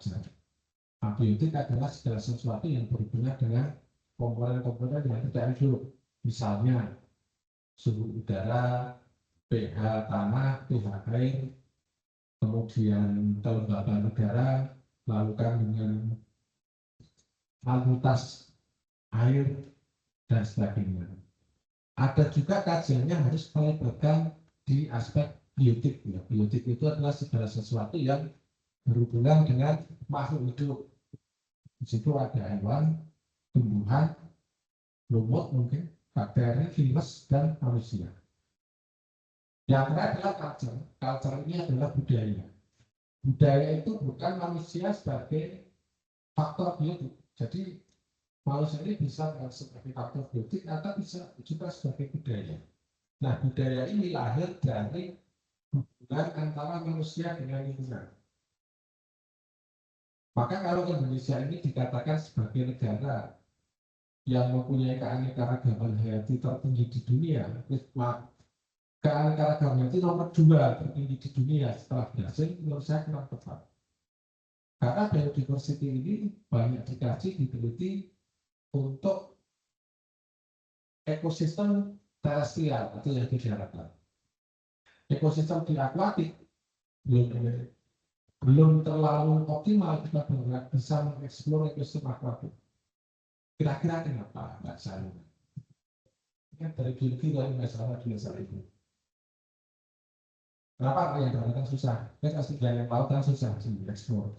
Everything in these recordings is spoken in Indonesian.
wajar. Abiotik adalah segala sesuatu yang berhubungan dengan komponen-komponen yang tidak hidup. Misalnya suhu udara, pH tanah, pH air, kemudian kelembaban udara, lalu kandungan alunitas air, dan sebagainya. Ada juga kajiannya harus melibatkan di aspek biotik. Ya. Biotik itu adalah segala sesuatu yang berhubungan dengan makhluk hidup. Di situ ada hewan, tumbuhan, lumut mungkin, bakteri, virus, dan manusia. Yang terakhir adalah culture. Culture ini adalah budaya. Budaya itu bukan manusia sebagai faktor biotik. Jadi manusia ini bisa sebagai faktor biotik atau bisa juga sebagai budaya. Nah, budaya ini lahir dari hubungan antara manusia dengan lingkungan. Maka kalau Indonesia ini dikatakan sebagai negara yang mempunyai keanekaragaman hayati tertinggi di dunia, keanekaragaman itu nomor 2 tertinggi di dunia setelah Brasil, menurut saya kurang tepat. Karena biodiversity ini banyak dikaji, diteliti untuk ekosistem terestrial atau yang di daratan. Ekosistem di akuatik belum terlalu optimal kita bisa mengeksplor ekosistem akuatik. Kira-kira kenapa, Mbak Sari? Kan dari biologi dari masalah itu. Kenapa yang daratan susah? Kan pasti yang lautan susah dieksplor.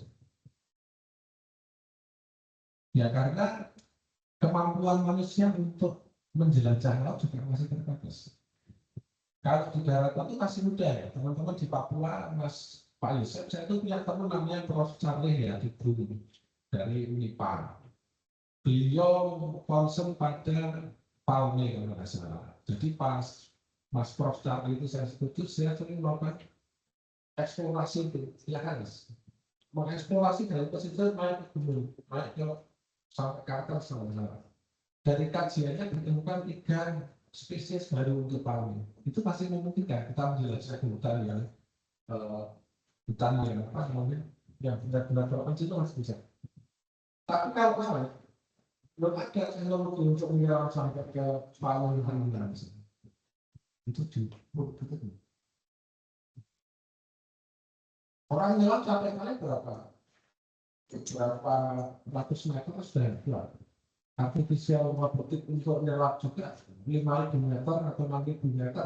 Ya karena kemampuan manusia untuk menjelajah laut juga masih terbatas. Kalau di daratan itu masih muda ya, teman-teman di Papua, Mas Pak Yusuf, saya itu punya teman namanya Prof. Charlie ya, di Brunei, dari Unipar. Beliau concern pada palme kalau nggak salah. Jadi pas Mas Prof. Charlie itu saya setuju, saya sering melakukan eksplorasi itu, ya kan Mas? Mengeksplorasi dari pesisir naik ke gunung, naik ke sampai ke atas sama. Dari kajiannya ditemukan 3 spesies baru untuk palme. Itu pasti memungkinkan kita menjelajah hutan yang apa namanya, yang benar-benar terpencil itu masih bisa. Tapi kalau misalnya belum ada teknologi untuk menyelam sampai ke palung yang itu cukup. Orang nyelam sampai kali berapa ratus meter sudah keluar. Artificial robotik untuk nyelam juga 5.000 meter atau 6.000 meter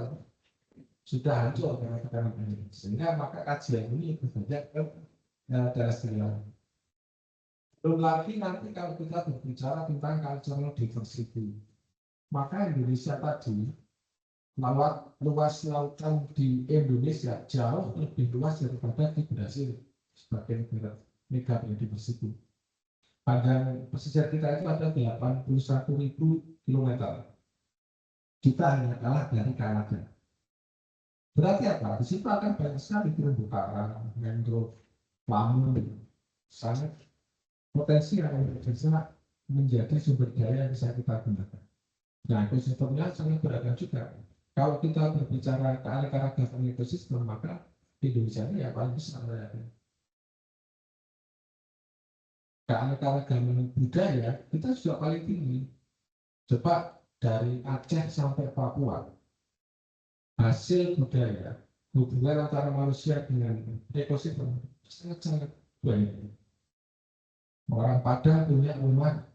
sudah hancur karena tekanan air. Sehingga maka kajian ini berbeda ke terestrial. Belum lagi nanti kalau kita berbicara tentang cultural diversity, maka Indonesia tadi luas lautan di Indonesia jauh lebih luas daripada di Brasil sebagai negara mega biodiversity. Panjang pesisir kita itu ada 81.000 km. Kita hanya kalah dari Kanada. Berarti apa? Di situ akan banyak sekali terumbu karang, mangrove, lamun, sangat potensi yang bisa menjadi sumber daya yang bisa kita gunakan. Nah, ekosistemnya sangat beragam juga. Kalau kita berbicara keanekaragaman ekosistem, maka Indonesia ini ya paling besar. Keanekaragaman budaya kita juga paling tinggi. Coba dari Aceh sampai Papua, hasil budaya hubungan antara manusia dengan ekosistem sangat-sangat banyak. Orang Padang punya rumah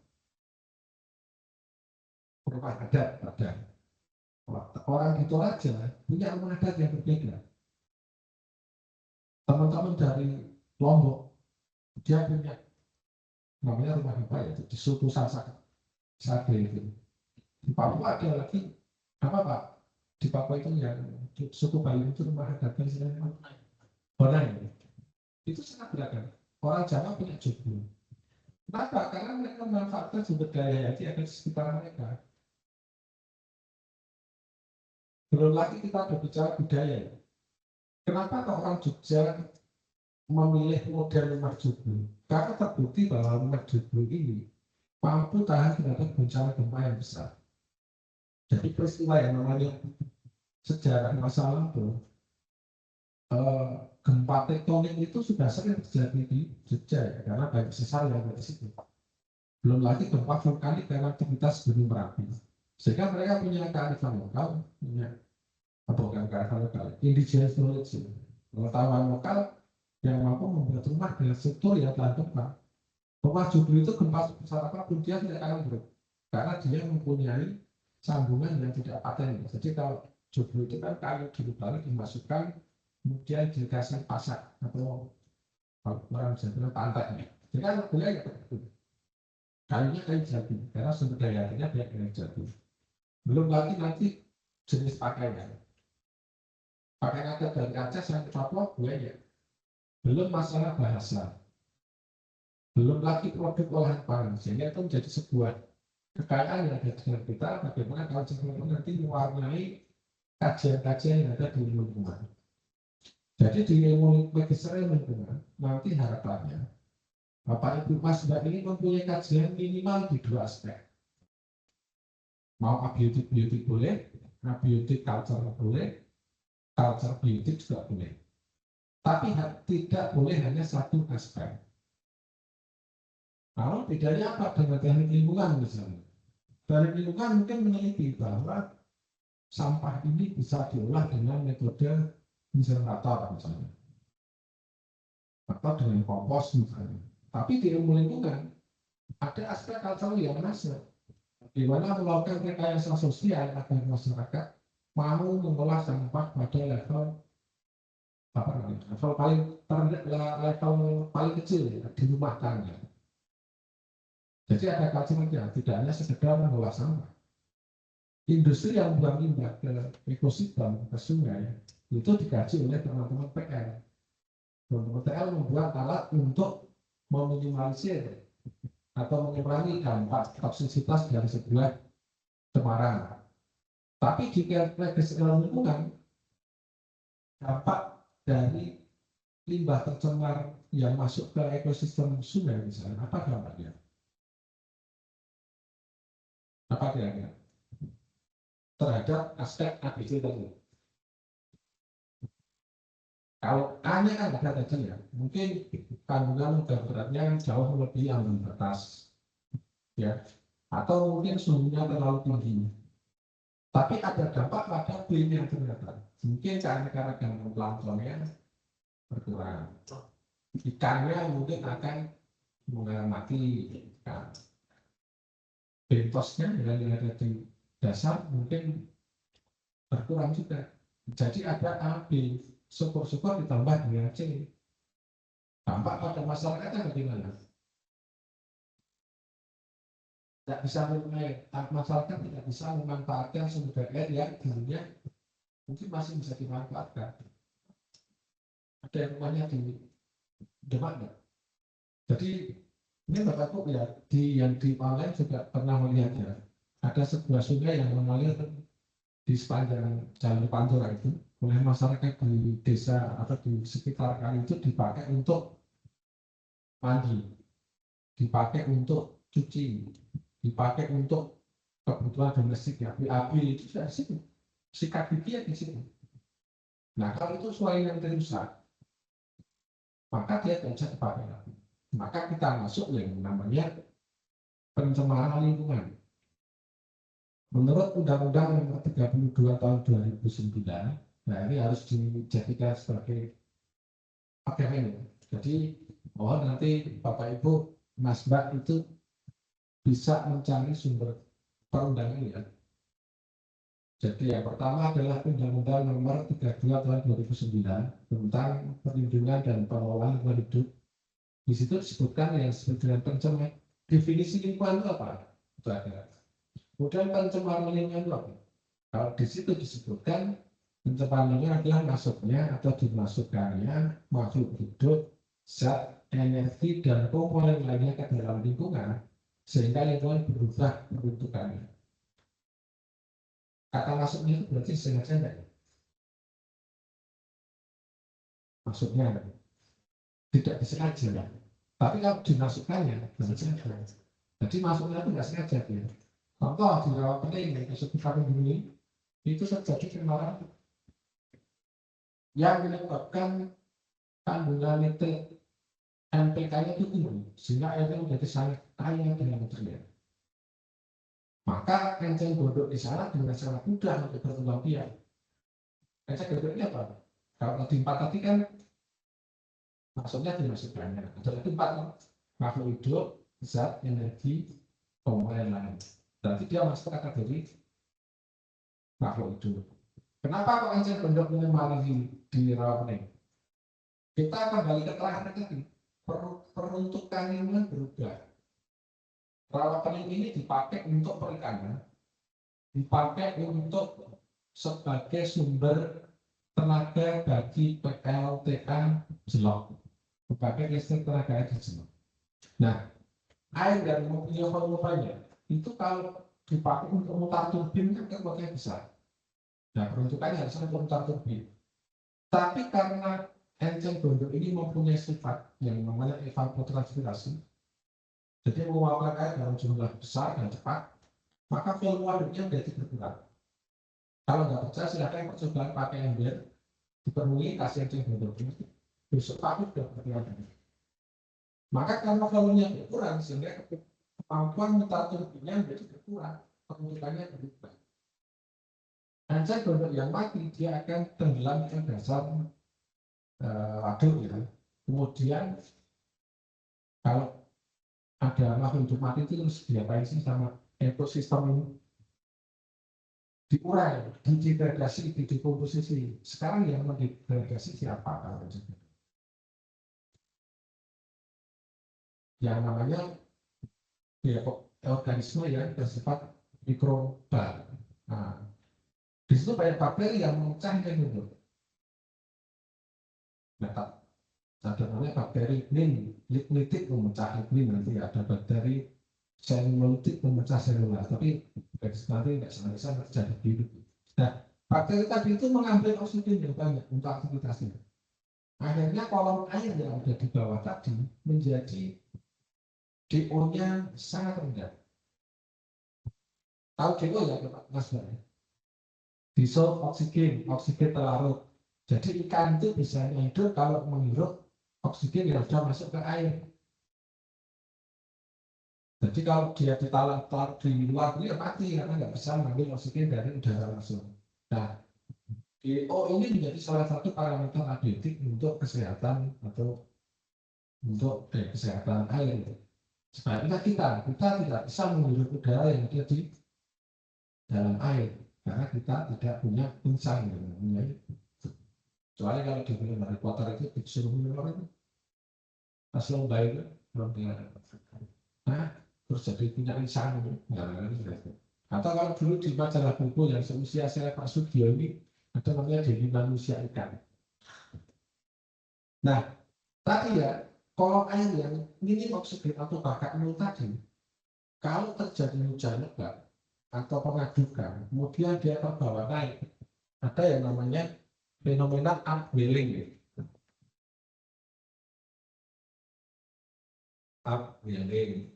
adat. Orang di Toraja punya rumah adat yang berbeda. Teman-teman dari Lombok, dia punya namanya rumah apa ya, di suku Sasak Sade itu. Di Papua ada lagi apa Pak? Di Papua itu yang suku Bali itu rumah adatnya istilahnya Bonai. Itu sangat beragam. Orang Jawa punya Joglo. Kenapa? Karena mereka memanfaatkan sumber daya yang ada di sekitar mereka. Belum lagi kita berbicara budaya. Kenapa kok orang Jogja memilih model rumah joglo? Karena terbukti bahwa rumah joglo ini mampu tahan terhadap bencana gempa yang besar. Jadi peristiwa yang namanya sejarah masa lalu gempa tektonik itu sudah sering terjadi di Jogja ya, karena banyak sesar yang ada di situ. Belum lagi gempa vulkanik karena aktivitas gunung Merapi. Sehingga mereka punya kearifan lokal, punya bukan kearifan lokal, indigenous knowledge, pengetahuan lokal yang mampu membuat rumah dengan struktur yang tahan gempa. Rumah Joglo itu gempa sebesar apapun dia tidak akan ambruk, karena dia mempunyai sambungan yang tidak paten. Jadi kalau Joglo itu kan kayu dulu baru dimasukkan, kemudian dikasih pasak atau kalau orang bisa bilang pantai. Jadi kan boleh ya begitu. Kayunya kayu jati, karena sumber daya airnya dia kayu jati. Belum lagi nanti jenis pakaian. Pakaian adat dari Aceh sampai Papua buaya. Belum masalah bahasa. Belum lagi produk olahan pangan, sehingga itu menjadi sebuah kekayaan yang ada dengan kita. Bagaimana kalau kita nanti mewarnai kajian-kajian yang ada di lingkungan. Jadi di ilmu magister lingkungan nanti harapannya Bapak Ibu Mas Mbak ini mempunyai kajian minimal di dua aspek. Mau abiotik boleh, abiotik culture boleh, culture biotik juga boleh. Tapi tidak boleh hanya satu aspek. Kalau bedanya apa dengan teknik lingkungan misalnya? Teknik lingkungan mungkin meneliti bahwa sampah ini bisa diolah dengan metode insenerator misalnya, atau dengan kompos misalnya. Tapi di ilmu lingkungan ada aspek cultural yang masuk, di mana melakukan rekayasa sosial agar masyarakat mau mengolah sampah pada level level paling level paling kecil ya, di rumah tangga. Jadi ada culture-nya, tidak hanya sekedar mengolah sampah. Industri yang buang limbah ke ekosistem, ke sungai, itu dikaji oleh teman-teman PL. Teman-teman PL membuat alat untuk meminimalisir atau mengurangi dampak toksisitas dari sebuah cemaran. Tapi jika legislasi lingkungan, dampak dari limbah tercemar yang masuk ke ekosistem sungai misalnya, apa dampaknya? Apa kira-kira? Terhadap aspek ABC tadi. Kalau A-nya kan ada tadi ya, mungkin kandungan logam beratnya jauh lebih ambang batas, ya, atau mungkin suhunya terlalu tinggi. Tapi ada dampak pada B-nya ternyata. Mungkin karena planktonnya berkurang, ikannya mungkin akan mati, kan. Bentosnya yang ada di dasar mungkin berkurang juga. Jadi ada A, B, syukur-syukur ditambah dengan C. Dampak pada masyarakatnya bagaimana? Tidak bisa masyarakat tidak bisa memanfaatkan sumber air yang dulunya mungkin masih bisa dimanfaatkan. Ada yang rumahnya di Demak ya. Jadi ini Bapak Ibu ya, yang di online juga pernah melihat ya, ada sebuah sungai yang mengalir di sepanjang jalur Pantura itu oleh masyarakat di desa atau di sekitar kali itu dipakai untuk mandi, dipakai untuk cuci, dipakai untuk kebutuhan domestik ya, BAB itu sudah di situ, sikat gigi ya di situ. Nah kalau itu sungai yang rusak, maka dia tidak bisa dipakai lagi. Maka kita masuk yang namanya pencemaran lingkungan. Menurut Undang-Undang Nomor 32 Tahun 2009, nah ini harus dijadikan sebagai pegangan. Jadi mohon nanti Bapak Ibu Mas Mbak itu bisa mencari sumber perundangan ya. Jadi yang pertama adalah Undang-Undang Nomor 32 Tahun 2009 tentang perlindungan dan pengelolaan lingkungan hidup. Di situ disebutkan yang disebut dengan pencemaran. Definisi lingkungan itu apa? Itu ada. Kemudian pencemaran lingkungan itu apa? Kalau di situ disebutkan pencemaran lingkungan adalah masuknya atau dimasukkannya makhluk hidup, zat, energi, dan komponen lainnya ke dalam lingkungan sehingga lingkungan berubah peruntukannya. Kata masuknya itu berarti sengaja enggak? Masuknya tidak disengaja. Tapi kalau dimasukkannya, sengaja. Jadi masuknya itu nggak sengaja ya. Contoh di rawa pening yang sekitar ini itu terjadi kemarin yang menyebabkan kandungan nitrit NPK-nya itu tinggi, sehingga airnya menjadi sangat kaya dengan nutrien. Maka enceng gondok di sana dengan sangat mudah untuk berkembang biak. Enceng gondok ini apa? Kalau tadi 4 tadi kan maksudnya dimasuk banyak. Ada 4 makhluk hidup, zat, energi, komponen lain. Berarti dia masuk kategori makhluk hidup. Kenapa kok enceng gondok ini malah di rawa pening? Kita kembali ke terakhir tadi. Peruntukannya berubah. Rawa pening ini dipakai untuk perikanan, dipakai untuk sebagai sumber tenaga bagi PLTA Jelok, sebagai listrik tenaga di Jelok. Nah, air dan mobilnya volumenya itu kalau dipakai untuk mutar turbin kan kekuatannya besar. Nah, peruntukannya harusnya untuk mutar turbin. Tapi karena enceng gondok ini mempunyai sifat yang namanya evapotranspirasi, jadi menguapkan air dalam jumlah besar dan cepat, maka volume waduknya menjadi berkurang. Kalau nggak percaya, silakan percobaan pakai ember, dipenuhi kasih enceng gondok ini, besok pagi sudah berkurang. Maka karena volumenya berkurang, sehingga kemampuan mutar turbinnya menjadi berkurang, peruntukannya berubah. Enceng gondok yang mati, dia akan tenggelam ke dasar waduk ya. Kemudian kalau ada makhluk hidup mati itu terus diapain sih sama ekosistem ini? Diurai, didegradasi, didekomposisi. Sekarang yang mendegradasi siapa? Yang namanya ya, organisme yang bersifat mikroba. Nah, di situ banyak bakteri yang memecah gitu. Nah, ada namanya bakteri lignitik memecah lignin, nanti ada bakteri selulotik memecah selular, tapi nanti nggak sama terjadi hidup. Nah, bakteri tadi itu mengambil oksigen yang banyak untuk aktivitasnya. Akhirnya kolom air yang ada di bawah tadi menjadi DO-nya sangat rendah. Tahu DO ya, Mas? Dissolve oksigen, oksigen terlarut. Jadi ikan itu bisa hidup kalau menghirup oksigen yang sudah masuk ke air. Jadi kalau dia ditaruh di luar dia mati karena nggak bisa mengambil oksigen dari udara langsung. Nah, DO ini menjadi salah satu parameter abiotik untuk kesehatan atau untuk kesehatan air. Sebaliknya kita tidak bisa menghirup udara yang ada di dalam air karena kita tidak punya insang yang namanya. Kecuali kalau di film Harry Potter itu disuruh minum itu pas lomba itu belum dia nah terus jadi punya insang atau kalau dulu di majalah buku yang seusia saya Pak Sugio ini ada namanya Dewi Manusia Ikan. Nah tadi ya kolom air yang minim oksigen atau bahkan nol tadi kalau terjadi hujan lebat atau pengadukan kemudian dia terbawa naik ada yang namanya fenomena upwelling. Upwelling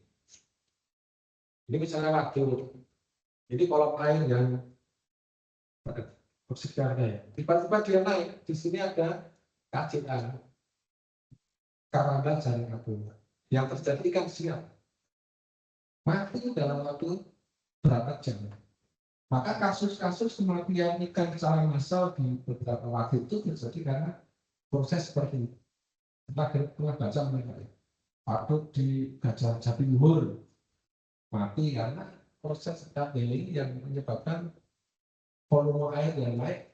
ini misalnya waduk, jadi kolom air yang oksigennya ya, tiba-tiba dia naik, di sini ada KCA, karamba jaring apung, yang terjadi kan siap, mati dalam waktu berapa jam. Maka kasus-kasus kematian ikan secara massal di beberapa waktu itu terjadi karena proses seperti itu. Pernah baca mereka, waktu di Gajah Jatiluhur mati karena proses upwelling yang menyebabkan volume air yang naik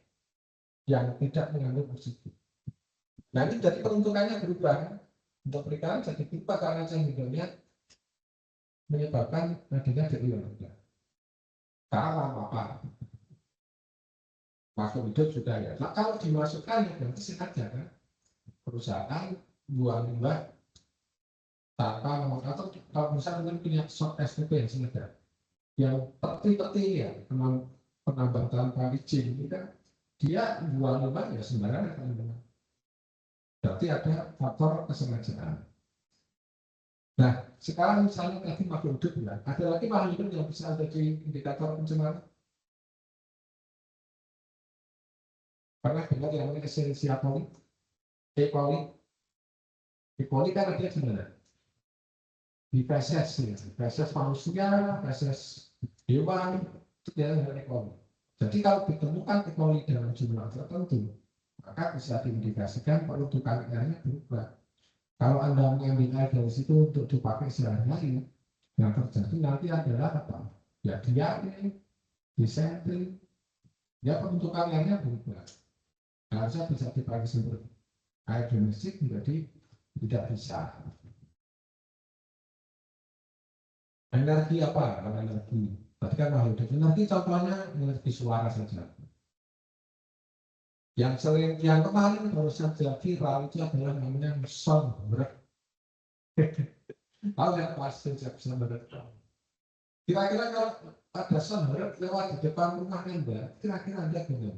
yang tidak mengandung oksigen. Nah ini jadi peruntukannya berubah untuk perikanan jadi berubah karena cenderungnya menyebabkan adanya DO yang rendah. Karena apa? Makhluk hidup sudah ya. Nah kalau dimasukkan ya berarti sengaja kan perusahaan buang limbah tanpa atau kalau misalnya punya short SPP yang sengaja yang peti-peti ya penambang tanpa izin itu kan dia buang limbah ya sembarangan kan. Berarti ada faktor kesengajaan. Nah, sekarang misalnya tadi makhluk hidup ya, ada lagi makhluk hidup yang bisa ada di indikator pencemaran. Pernah dengar yang namanya Escherichia coli? E. coli? Ekoli kan ada di mana? Di feses, ya. Feses manusia, feses hewan, itu dia dengan ekoli. Jadi kalau ditemukan ekoli dalam jumlah tertentu, maka bisa diindikasikan peruntukan airnya berubah. Kalau Anda mengambil air dari situ untuk dipakai sehari-hari, yang terjadi nanti adalah apa? Ya diare, disentri, ya peruntukan airnya berubah. Harusnya bisa dipakai sumber air domestik menjadi tidak bisa. Energi apa? Energi. Tadi kan mau energi contohnya energi suara saja. Yang sering yang kemarin baru saja viral itu adalah namanya sunburst. Tahu yang pasti bisa berdekat. Kira-kira kalau ada sunburst lewat di depan rumah Anda, kira-kira Anda benar.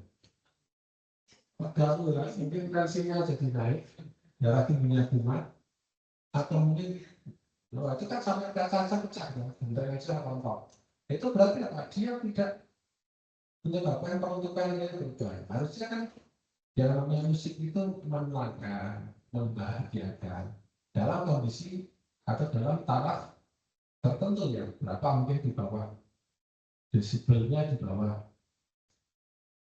Padahal ya, mungkin tensinya jadi naik, darah tingginya kumat, atau mungkin itu kan sampai kaca pecah ya, benda aja rontok. Itu berarti apa? Dia tidak menyebabkan peruntukan yang berubah. Harusnya kan yang namanya musik itu menenangkan, membahagiakan dalam kondisi atau dalam taraf tertentu ya. Berapa mungkin di bawah desibelnya di bawah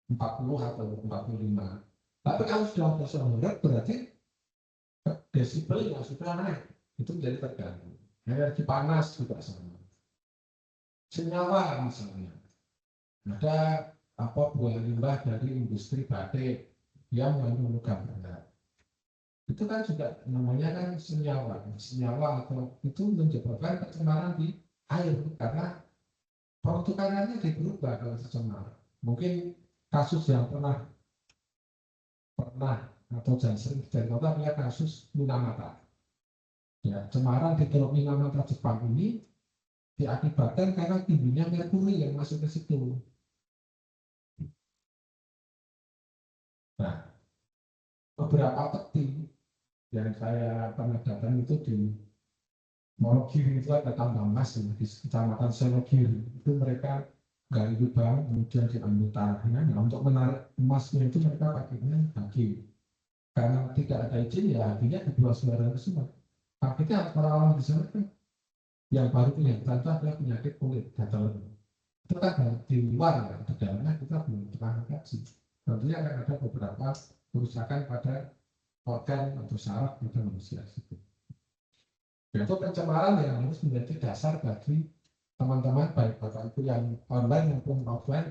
40 atau 45. Tapi kalau sudah bersumber berarti desibelnya sudah naik. Itu menjadi terganggu. Energi panas juga sama. Senyawa misalnya. Ada apa buah limbah dari industri batik yang mengandung logam berat. Itu kan juga namanya kan senyawa atau itu menyebabkan pencemaran di air karena peruntukannya berubah kalau tercemar. Mungkin kasus yang pernah atau jangan sering kita lihat kasus Minamata. Ya, cemaran di Teluk Minamata Jepang ini diakibatkan karena tingginya merkuri yang masuk ke situ. Nah, beberapa peti yang saya pernah datang itu di Monogiri itu ada tambang emas di kecamatan Selogiri. Itu mereka gali lubang kemudian diambil tanahnya. Nah, untuk menarik emasnya itu mereka pakainya haki. Karena tidak ada izin ya hakinya dibuang sembarangan semua. Akhirnya orang-orang di sana kan yang baru punya itu adalah penyakit kulit gatal. Itu kan di luar ya, di dalamnya kita belum pernah kaji. Tentunya akan ada beberapa kerusakan pada organ atau saraf pada manusia. Itu pencemaran yang harus menjadi dasar bagi teman-teman baik bapak ibu yang online maupun offline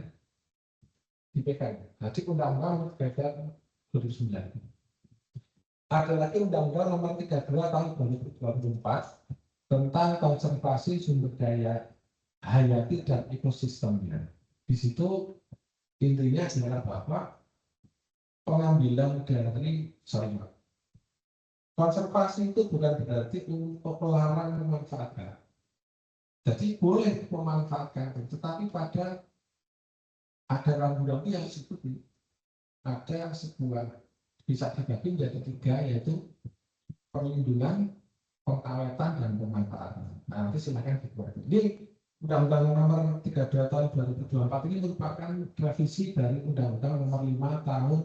dipegang. Jadi undang-undang beredar 2009. Ada lagi undang-undang nomor 32 tahun 2024 tentang konservasi sumber daya hayati dan ekosistemnya. Di situ intinya adalah bahwa pengambilan dari konservasi itu bukan berarti untuk melarang memanfaatkan. Jadi boleh memanfaatkan, tetapi pada ada rambu-rambu yang seperti ada sebuah bisa dibagi menjadi 3 yaitu perlindungan, pengawetan dan pemanfaatan. Nah, nanti silakan dibuat. Ini Undang-Undang Nomor 32 Tahun 2024 ini merupakan revisi dari Undang-Undang Nomor 5 Tahun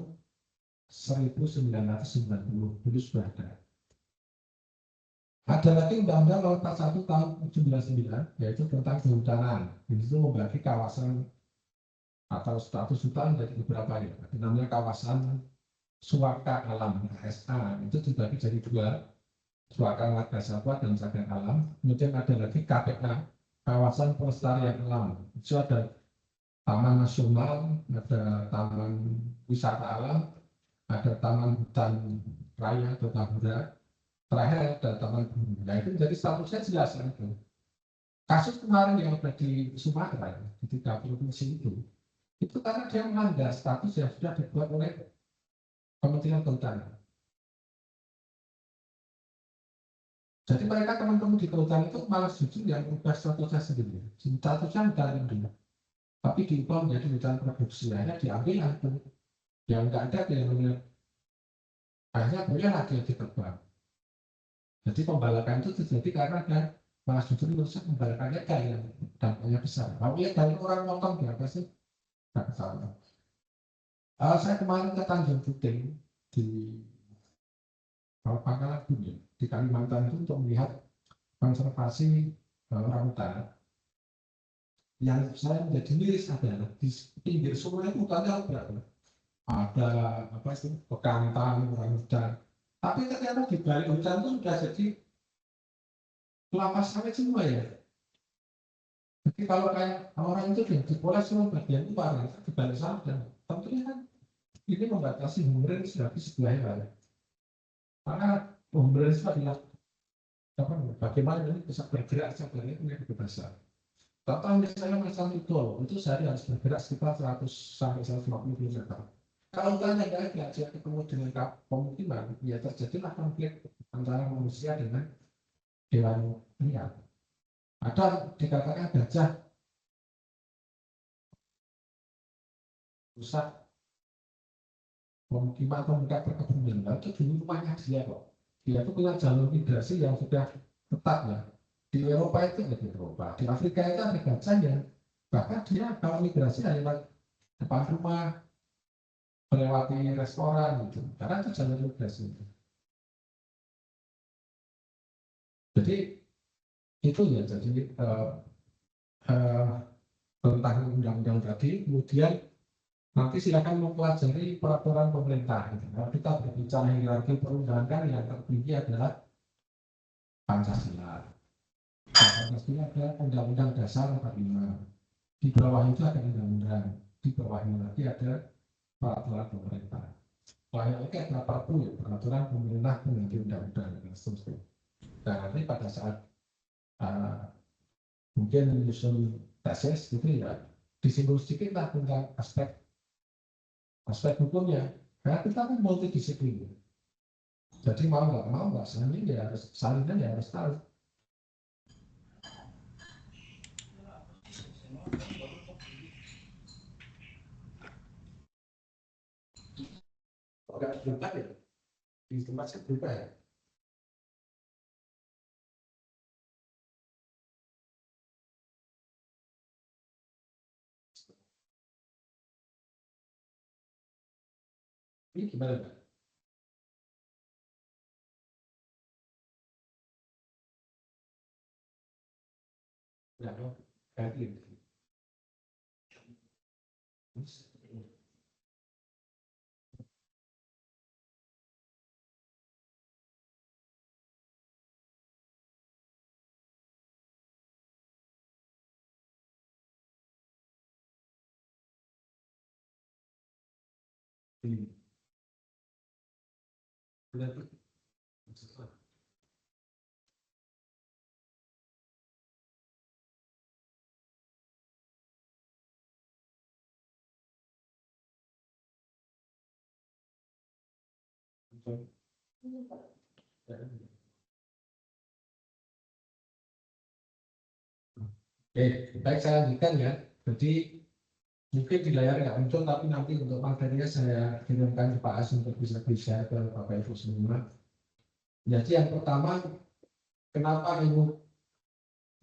1990 dulu sudah ada. Ada lagi Undang-Undang Nomor 41 Tahun 1999 yaitu tentang kehutanan. Itu membagi kawasan atau status hutan menjadi beberapa ya. Namanya kawasan suaka alam (KSA) itu dibagi jadi 2, suaka marga satwa dan cagar alam. Kemudian ada lagi KPA, kawasan pelestarian alam. Itu ada taman nasional, ada taman wisata alam, ada taman hutan raya atau Tahura, terakhir ada taman gunung. Nah itu jadi statusnya jelas itu. Kasus kemarin yang ada di Sumatera di 3 provinsi itu karena dia melanggar status yang sudah dibuat oleh Kementerian Kehutanan. Jadi mereka teman-teman di kehutanan itu malah justru yang berubah statusnya sendiri. Statusnya hutan lindung, tapi diubah menjadi hutan produksi. Akhirnya diambil itu yang nggak ada yang namanya akhirnya boleh lagi ditebang. Jadi pembalakan itu terjadi karena ada malah justru merusak pembalakan legal yang dampaknya besar. Kalau legal orang potong berapa sih? Nggak tahu. Saya kemarin ke Tanjung Puting di Pangkalan Bun ya. di Kalimantan itu untuk melihat konservasi orangutan. Yang saya menjadi miris adalah di pinggir sungai itu hutannya berapa? Ada apa sih bekantan, orangutan. Tapi ternyata di balik hutan itu sudah jadi kelapa sawit semua ya. Jadi kalau kayak orang itu dipoles semua bagian luar, di balik sana dan tentunya kan ini membatasi humren sebagai sebuah hal. Karena humren itu adalah apa, bagaimana ini bisa bergerak sebenarnya punya kebebasan. Contoh misalnya masalah itu sehari harus bergerak sekitar 100 sampai 150 km. Kalau hutannya nggak ada, dia ketemu dengan pemukiman, ya terjadilah konflik antara manusia dengan hewan liar. Ada dikatakan gajah rusak pemukiman atau meningkat perkebunan, itu dulu rumahnya dia kok. Dia itu punya jalur migrasi yang sudah tetap ya. Di Eropa itu ada di Eropa, di Afrika itu ada gajah yang bahkan dia kalau migrasi lewat depan rumah, melewati restoran gitu, karena itu jalur migrasi. Jadi itu ya, jadi tentang undang-undang tadi, kemudian nanti silakan mempelajari peraturan pemerintah. Gitu. Kalau kita berbicara hierarki perundangan yang tertinggi adalah Pancasila. Pancasila ada Undang-Undang Dasar 45. Di bawah itu ada undang-undang. Di bawahnya lagi ada peraturan pemerintah. Banyak lagi ada peraturan pemerintah pengganti undang-undang dan seterusnya. Dan nanti pada saat mungkin menyusun tesis gitu ya, disinggung sedikit lah tentang aspek hukumnya. Karena kita kan multidisiplin. Jadi mau nggak salin ya harus salinan ya harus tahu. Nggak berubah ya, di tempat saya berubah ya. Ini gimana Pak? Nggak mau ganti. Ini. Berarti. Oke, baik saya lanjutkan ya. Jadi mungkin di layar nggak muncul, tapi nanti untuk materinya saya kirimkan ke Pak As untuk bisa di-share ke Bapak Ibu semua. Jadi yang pertama, kenapa ilmu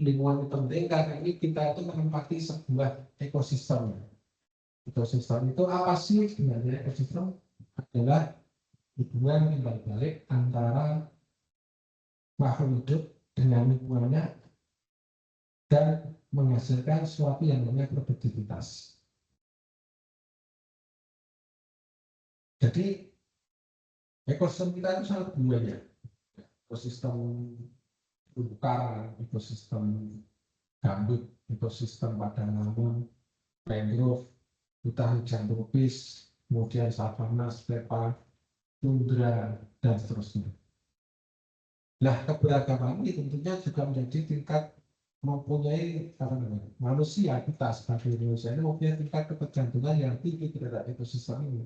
lingkungan itu penting? Karena ini kita itu menempati sebuah ekosistem. Ekosistem itu apa sih sebenarnya? Ekosistem adalah hubungan timbal balik antara makhluk hidup dengan lingkungannya dan menghasilkan sesuatu yang namanya produktivitas. Jadi ekosistem kita itu sangat banyak. Ekosistem terumbu karang, ekosistem gambut, ekosistem padang lamun, mangrove, hutan hujan tropis, kemudian savana, stepa, tundra, dan seterusnya. Nah, keberagaman ini tentunya juga menjadi tingkat mempunyai manusia, kita sebagai manusia ini mempunyai tingkat ketergantungan yang tinggi terhadap ekosistem ini.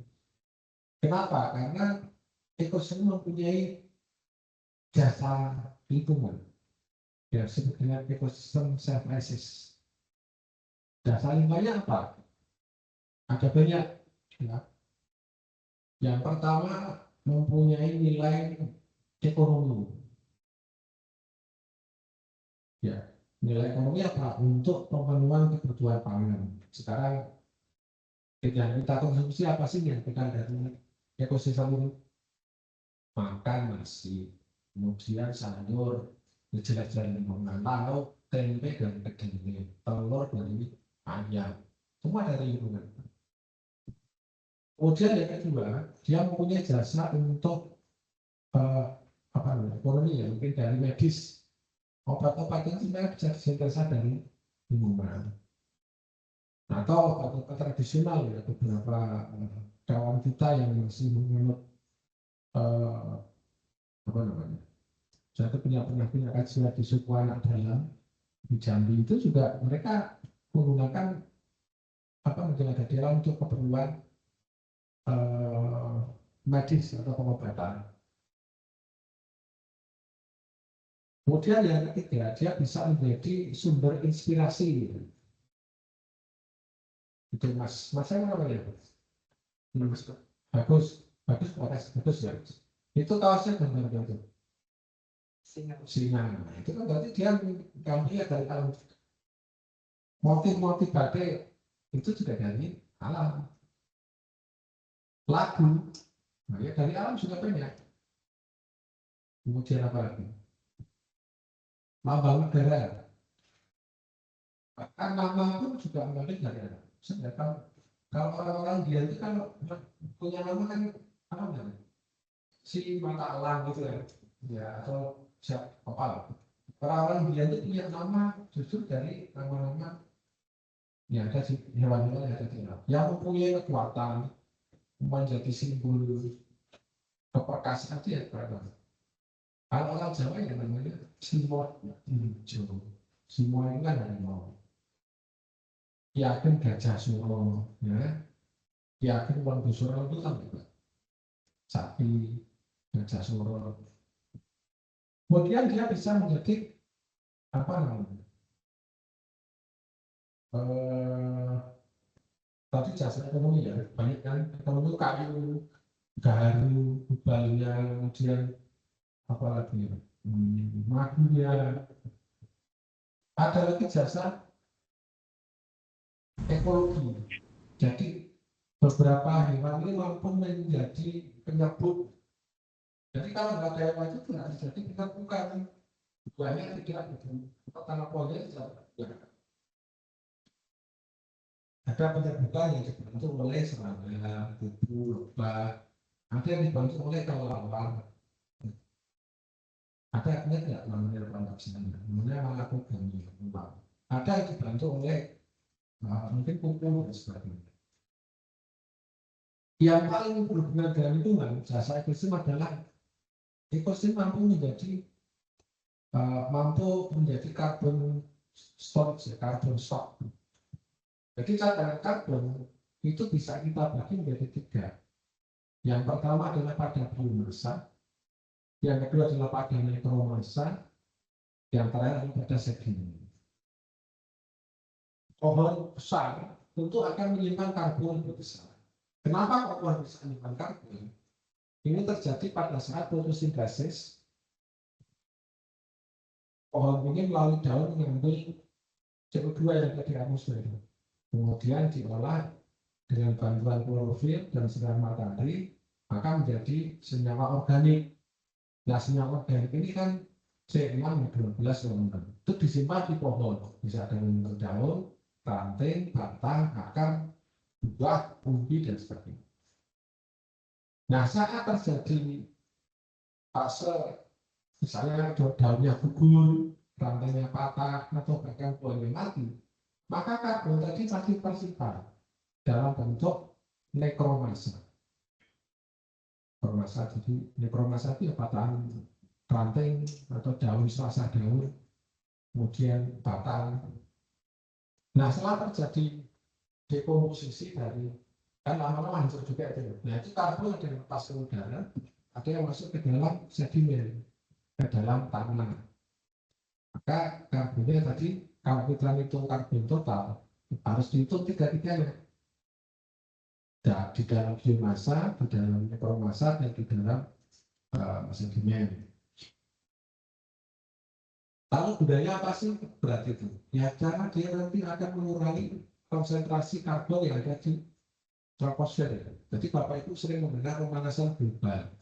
Kenapa? Karena ekosistem mempunyai jasa lingkungan yang disebut dengan ekosistem self-assess. Jasa lingkungannya apa? Ada banyak. Ya. Yang pertama mempunyai nilai ekonomi. Ya, nilai ekonomi apa? Untuk pemenuhan kebutuhan pangan. Sekarang yang kita konsumsi apa sih yang kita dari ekosistem ini? Makan nasi, kemudian sayur, jelas-jelas lingkungan, lalu tempe dari kedelai, telur dari ayam, semua dari lingkungan. Kemudian yang kedua, dia mempunyai jasa untuk apa namanya, ekonomi ya, mungkin dari medis. Obat-obat itu sebenarnya bisa disintesis dari lingkungan. Atau obat-obat tradisional ya, beberapa kawan kita yang masih menganut apa namanya, saya punya kajian di suku anak dalam di Jambi itu juga mereka menggunakan apa menjaga dalam untuk keperluan medis atau pengobatan. Kemudian yang ketiga, dia bisa menjadi sumber inspirasi. Itu mas saya apa ya? Bagus, bagus ya. Itu kaosnya benar-benar itu. Singa. Itu kan berarti dia ngambil dari alam. Motif-motif batik itu juga dari alam. Lagu, nah ya dari alam juga banyak. Kemudian apa lagi? Lambang negara. Bahkan nama pun juga mengambil dari alam. Sedangkan kalau orang-orang dia itu kan punya nama kan apa namanya? Si mata elang gitu ya. Ya atau siapa apa? Orang-orang dia itu punya nama justru dari nama-nama yang ada di hewan-hewan yang ada di alam. Yang mempunyai kekuatan menjadi simbol keperkasaan itu ya berapa? Kalau orang Jawa yang namanya Simon hijau. Simon itu kan harimau. Yakin gajah Suro, ya. Yakin Wondu Suro itu kan juga sapi, gajah Suro. Kemudian dia bisa menjadi apa namanya? Tadi jasa ekonomi ya, banyak kan ekonomi kayu, garu, bubalnya, kemudian apa lagi? Madunya. Ada lagi jasa ekologi. Jadi beberapa hewan ini mampu menjadi penyebut. Jadi kalau nggak ada hewan itu tidak terjadi penyerbukan. Banyak tidak tanah polier tidak. Ada penyerbukan yang dibantu oleh serangga, kubu, lebah. Ada yang dibantu oleh kelelawar. Ada yang tidak namanya transaksinya, namanya melakukan memang. Ada yang dibantu oleh mungkin kumpul dan sebagainya. Yang paling berhubungan dengan lingkungan, jasa ekosistem adalah ekosistem mampu menjadi carbon storage, carbon stock. Jadi cadangan karbon itu bisa kita bagi menjadi tiga. Yang pertama adalah pada biomasa, yang kedua adalah pada mikromasa, yang terakhir adalah pada sedimen. Pohon besar tentu akan menyimpan karbon lebih besar. Kenapa pohon bisa menyimpan karbon? Ini terjadi pada saat fotosintesis. Pohon ini melalui daun mengambil CO2 yang ada di atmosfer. Kemudian diolah dengan bantuan klorofil dan sinar matahari, maka menjadi senyawa organik. Nah, senyawa organik ini kan C6-12 teman-teman. Itu disimpan di pohon, bisa dalam bentuk daun, ranting, batang, akar, buah, umbi, dan sebagainya. Nah, saat terjadi fase, misalnya daunnya gugur, rantainya patah, atau bahkan buahnya mati, maka karbon tadi pasti tersimpan dalam bentuk nekromasa. Jadi nekromasa itu ya patahan ranting atau daun, selasar daun, kemudian batang. Nah, setelah terjadi dekomposisi dari kan lama-lama hancur juga itu. Nah, itu karbon ada yang lepas ke udara, ada yang masuk ke dalam sedimen, ke dalam tanah. Maka karbonnya tadi, kalau kita hitung karbon total, harus dihitung tiga-tiganya. Di dalam biomasa, di dalam nekromasa, dan di dalam sedimen. Lalu budaya apa sih berarti itu? Ya, cara dia nanti akan mengurangi konsentrasi karbon yang ada di troposfer. Jadi Bapak Ibu sering mendengar pemanasan global.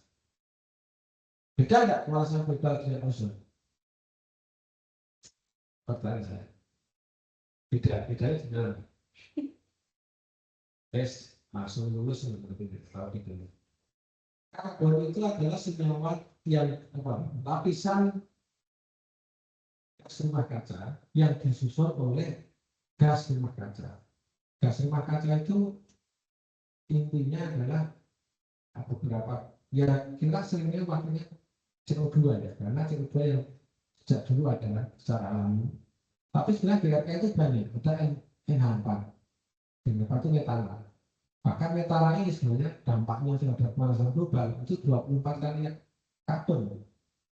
Beda nggak pemanasan global dengan ozon? Pertanyaan saya. Bedanya di mana? Tes langsung lulus seperti itu. Kalau gitu. Karbon itu adalah senyawa yang lapisan gas rumah kaca yang disusun oleh gas rumah kaca. Gas rumah kaca itu intinya adalah beberapa ya kita seringnya makanya CO2 ya, karena CO2 yang sejak dulu adalah secara alami. Tapi sebenarnya GRK itu banyak, ada NH4, NH4 itu metana. Bahkan metana ini sebenarnya dampaknya terhadap pemanasan global itu 24 kali karbon.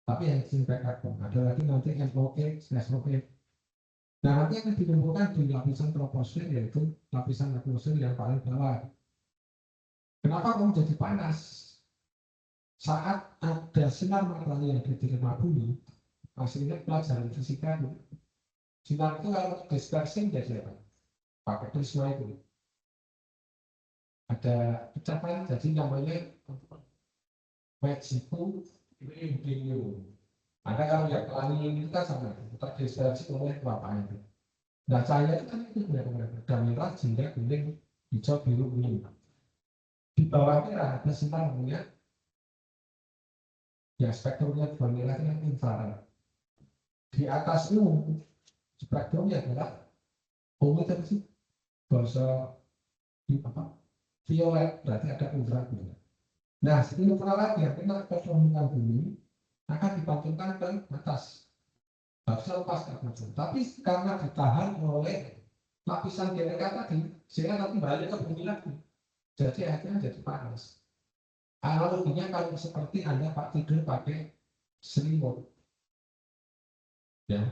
Tapi yang singkat karbon, ada lagi nanti NOx, SOx. Nah nanti akan ditemukan di lapisan troposfer, yaitu lapisan atmosfer yang paling bawah. Kenapa kamu jadi panas? Saat ada sinar matahari yang diterima bumi, hasilnya pelajaran fisika itu. Sinar itu kalau dispersi jadi apa? Pakai prisma itu. Ada pecahan jadi namanya magical radio. Ada kalau yang pelangi itu kan sama, terdispersi oleh kelapaan itu. Nah cahaya itu kan itu benar-benar merah, jingga, kuning, hijau, biru, kuning. Di bawah merah ada sinar namanya ya spektrumnya dua merah itu kan infrared. Di atas itu spektrumnya adalah ungu itu sih bahasa apa? Violet, berarti ada ultraviolet. Nah, ultraviolet yang kena ke permukaan bumi akan dipantulkan ke atas. Harusnya lepas ke atas. Tapi karena ditahan oleh lapisan GRK tadi, sehingga nanti balik ke bumi lagi. Jadi akhirnya jadi panas. Analoginya kalau seperti Anda Pak tidur pakai selimut. Ya.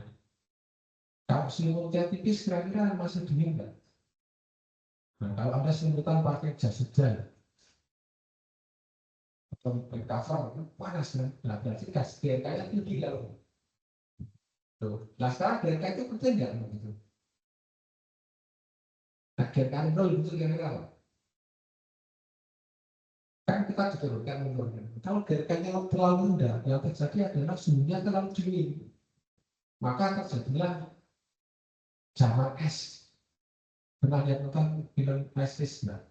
Kalau selimutnya tipis kira-kira masih dingin nggak? Nah, kalau Anda selimutan pakai jas hujan atau cover panas kan? Nah, berarti gas GRK-nya tinggi kalau. Tuh. Nah sekarang GRK itu penting nggak begitu? Nah GRK itu kira-kira apa? Kan kita diturunkan umurnya. Kalau GRK-nya terlalu rendah, yang terjadi adalah suhunya terlalu dingin. Maka terjadilah zaman es. Pernah lihat tentang film Ice Age nggak?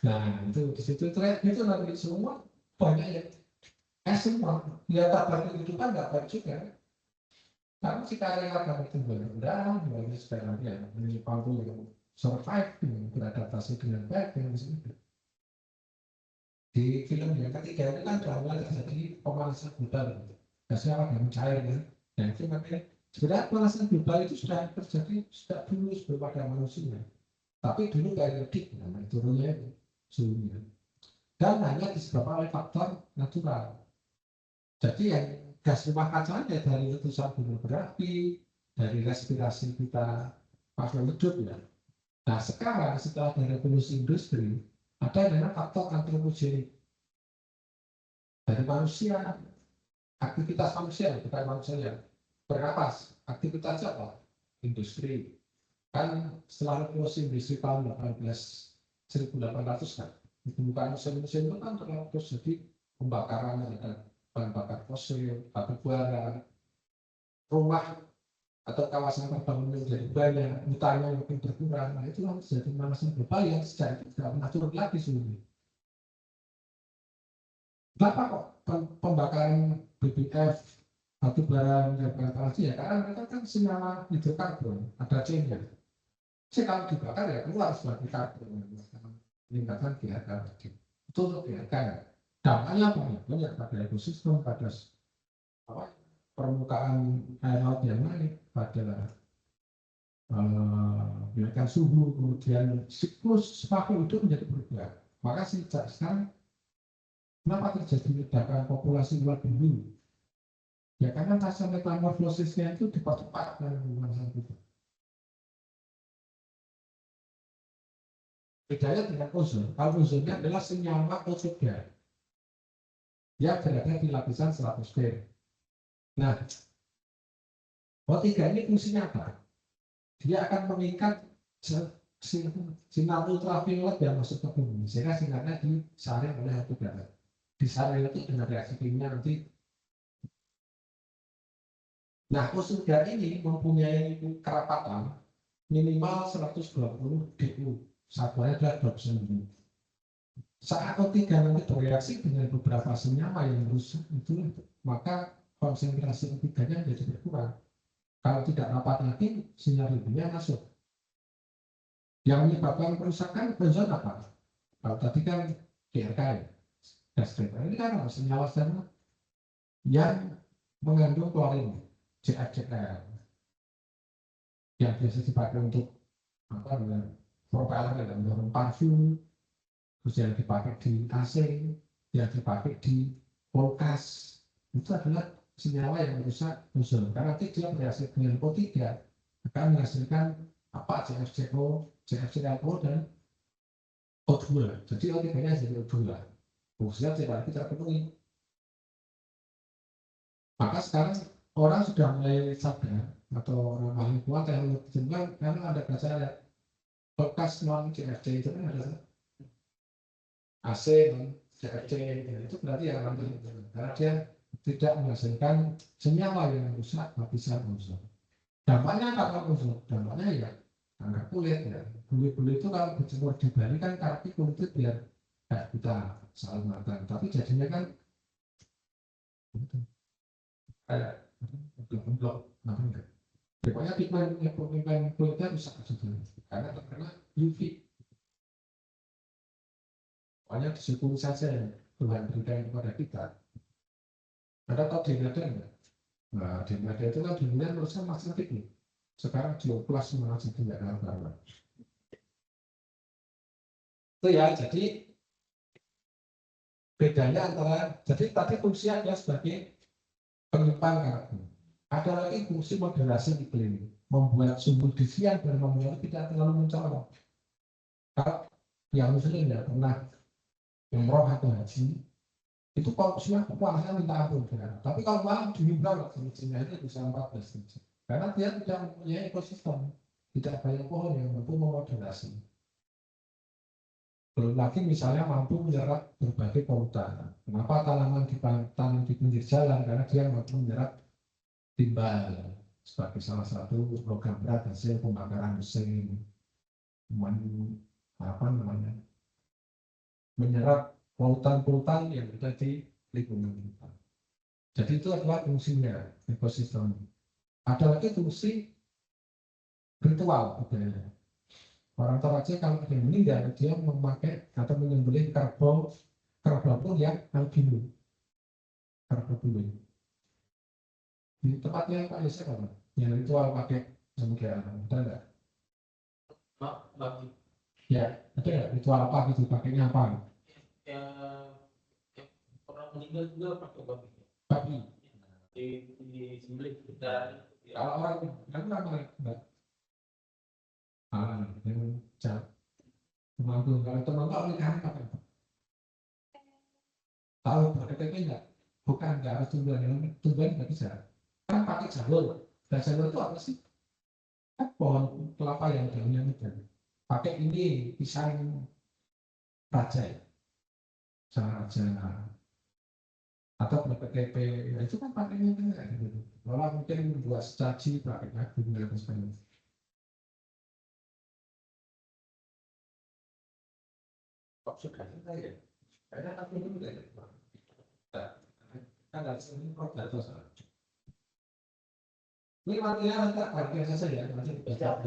Nah itu di situ itu nanti semua banyak yang es semua. Ya tak berkehidupan nggak baik juga. Tapi jika rela kami tumbuh rendah, mulai sekarang ya mampu survive, beradaptasi dengan baik dengan itu. Di film yang ketiga itu kan drama terjadi pemanasan global, gasnya akan cair ya. Nah itu makanya sebenarnya pemanasan global itu sudah terjadi sudah dulu sebelum ada manusia. Tapi dulu periodik, nah turunnya itu suhunya. Dan hanya disebabkan oleh faktor natural. Jadi yang gas rumah kaca ya dari letusan gunung berapi, dari respirasi kita pas hidup ya. Nah sekarang setelah ada revolusi industri, ada yang namanya faktor antropogenik dari manusia, aktivitas manusia, bukan manusia yang bernapas, aktivitas apa? Industri. Kan setelah revolusi industri tahun 1800 kan, ditemukan mesin-mesin itu kan terus jadi pembakaran ada bahan bakar fosil, batu bara, rumah atau kawasan perbankan menjadi banyak, hutannya makin berkurang. Nah itu harus jadi pemanasan global yang secara tidak pernah turun lagi sebenarnya. Kenapa kok pembakaran BBF batu bara minyak ya? Karena mereka kan senyawa hidrokarbon, ada C-nya. C kalau dibakar ya keluar sebagai karbon, meningkatkan GHK tadi. Itu untuk GHK. Dampaknya apa? Banyak pada ekosistem, pada apa, permukaan air laut yang naik, pada menaikkan suhu, kemudian siklus makhluk hidup menjadi berubah. Maka sejak sekarang, kenapa terjadi ledakan populasi luar bumi? Ya karena fase metamorfosisnya itu dipercepat dengan pemanasan global. Bedanya dengan ozon, kalau ozonnya adalah senyawa O3 yang berada di lapisan stratosfer. Nah, O3 ini fungsinya apa? Dia akan mengikat sinar ultraviolet yang masuk ke bumi, sehingga sinarnya disaring oleh batu bara. Disaring itu dengan reaksi kimia nanti Nah, Usuda ini mempunyai kerapatan minimal 120 DU. Satuannya adalah Dobson. Saat O3 nanti bereaksi dengan beberapa senyawa yang rusak itu, maka konsentrasi O3-nya menjadi berkurang. Kalau tidak rapat lagi, sinyal ibunya masuk. Yang menyebabkan kerusakan ozon apa? Kalau tadi kan DRK ya, gas kreta. Ini kan senyawa-senyawa yang mengandung klorin, CFCl, yang biasa dipakai untuk apa namanya, propeller dalam dorong parfum, terus yang dipakai di AC, yang dipakai di kulkas, itu adalah senyawa yang merusak ozon. Karena nanti dia bereaksi dengan O3 akan menghasilkan apa CFCO, CFClO dan O2. Jadi O3-nya jadi O2. Fungsinya tidak lagi terpenuhi. Maka sekarang orang sudah mulai sadar atau ramah lingkungan teknologi lingkungan karena ada baca bekas non CFC itu kan ada AC non CFC itu berarti yang ramah lingkungan karena dia tidak menghasilkan senyawa yang rusak lapisan ozon. Dampaknya apa kalau ozon? Dampaknya ya kanker kulit ya. Bule-bule itu kalau berjemur di Bali kan kaki kulitnya biar kayak kita salah matang, tapi jadinya kan kayak blok-blok. Pokoknya pigmen kulitnya rusak juga karena terkena UV. Pokoknya disyukuri saja Tuhan berikan kepada kita. Ada tahu Denada enggak? Nah, Denada itu kan dulunya harusnya masih tinggi. Sekarang dioplas semua jadi tidak karuan. Itu ya, jadi bedanya antara, jadi tadi fungsinya adalah sebagai penyimpan karbon. Ada lagi fungsi moderasi iklim, membuat sumber desian dan membuat tidak terlalu mencolok. Kalau yang muslim ya pernah umroh atau haji, itu kalau siang puasanya minta ampun kan. Tapi kalau malam dingin banget, semestinya itu bisa 14 derajat. Karena dia tidak mempunyai ekosistem, tidak banyak pohon yang mampu memoderasi. Belum lagi misalnya mampu menyerap berbagai polutan. Kenapa tanaman ditanam di pinggir jalan? Karena dia mampu menyerap timbal sebagai salah satu program berat hasil pembakaran mesin, apa namanya, menyerap polutan-polutan yang ada di lingkungan kita. Jadi itu adalah fungsinya ekosistem. Ada lagi fungsi ritual budaya. Orang Toraja kalau ada yang meninggal, dia memakai atau menyembelih kerbau yang albino. Kerbau di tempatnya Pak Yosef apa? Yang ritual pakai sembelihan, ada nggak? Ya, ada nggak ritual apa gitu? Pakainya apa? Ya, orang meninggal juga pakai babi. Babi. Di sembelih kita. Kalau orang kan apa enggak? Yang jauh. Temanku kalau temanku pernikahan apa? Tahu KTP enggak? Bukan enggak harus tumbuhan enggak bisa. Kan pakai jalur. Dan jalur itu apa sih? Kan pohon kelapa yang daunnya muda. Pakai ini pisang raja ya, pisang raja atau KTP ya itu kan pakainya enggak gitu. Malah mungkin buat secaci pakai kagum dan sebagainya. Kok sudah kita ya? Kayaknya aku ini enggak ya. Kan dari sini kok jatuh salah. Ini material nanti bagian saja ya, nanti dibaca.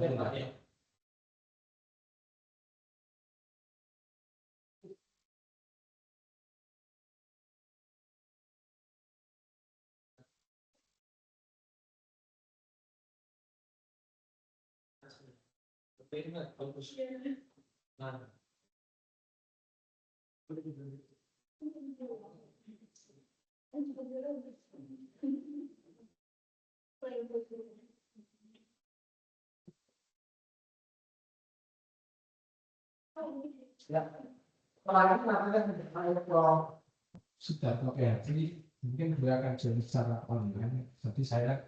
Nah, ya, apalagi namanya sudah pakai hati, mungkin beliau akan jadi secara online. Jadi saya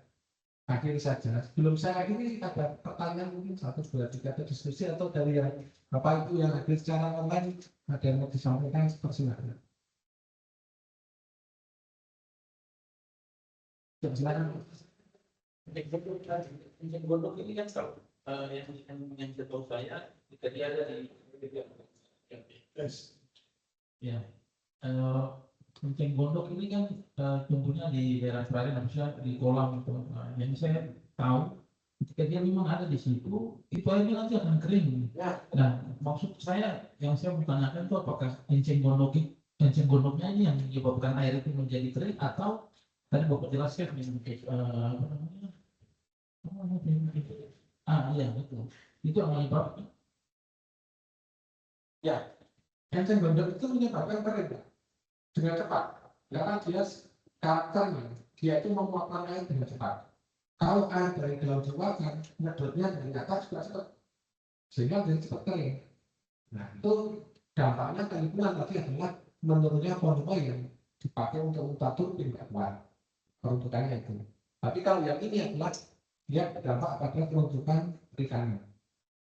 akhiri saja. Sebelum saya akhiri, ada pertanyaan mungkin 1, 2, 3 atau diskusi atau dari yang Bapak Ibu yang hadir secara online ada yang mau disampaikan, persilakan. Silakan. Kencing gondok ini kan kalau yang setahu saya jika dia ada di Yes. ya kencing gondok ini kan tumbuhnya di daerah perairan maksudnya di kolam itu. Yang saya tahu ketika dia memang ada di situ itu airnya nanti akan kering. Ya. Nah maksud saya yang saya mau tanyakan itu apakah kencing gondoknya ini yang menyebabkan air itu menjadi kering atau tadi Bapak jelaskan apa namanya iya betul. Itu yang menyebabkan. Ya, kencing gondok itu menyebabkan kering dengan cepat. Karena dia karakternya, dia itu memuapkan air dengan cepat. Kalau air dari dalam dikeluarkan, nyedotnya dari atas juga cepat, sehingga dia cepat kering. Nah, itu dampaknya ke lingkungan tadi adalah menurunnya volume yang dipakai untuk ultratur tidak kuat peruntukannya itu. Tapi kalau yang ini adalah dia berdampak pada peruntukan perikanan.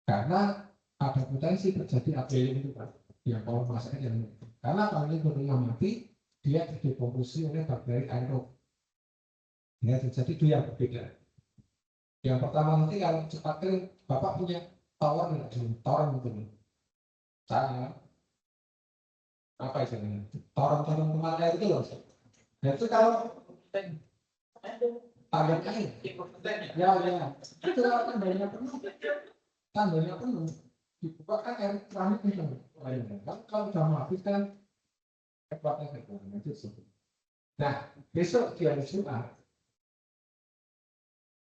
Karena ada potensi terjadi upwelling itu kan, yang kalau masanya yang karena kalau ini gunungnya mati, dia didekomposisi oleh bakteri aerob. Ya, jadi itu yang berbeda. Yang pertama nanti kalau cepat kering, Bapak punya tower nggak di toren itu? Saya apa itu? Toren-toren kemana air itu loh. Nah itu kalau tangganya air, ya, itu kalau tangganya penuh, dibuka kan air keramik itu. Kan kalau sudah habis kan ekspornya itu. Nah besok di hari Jumat,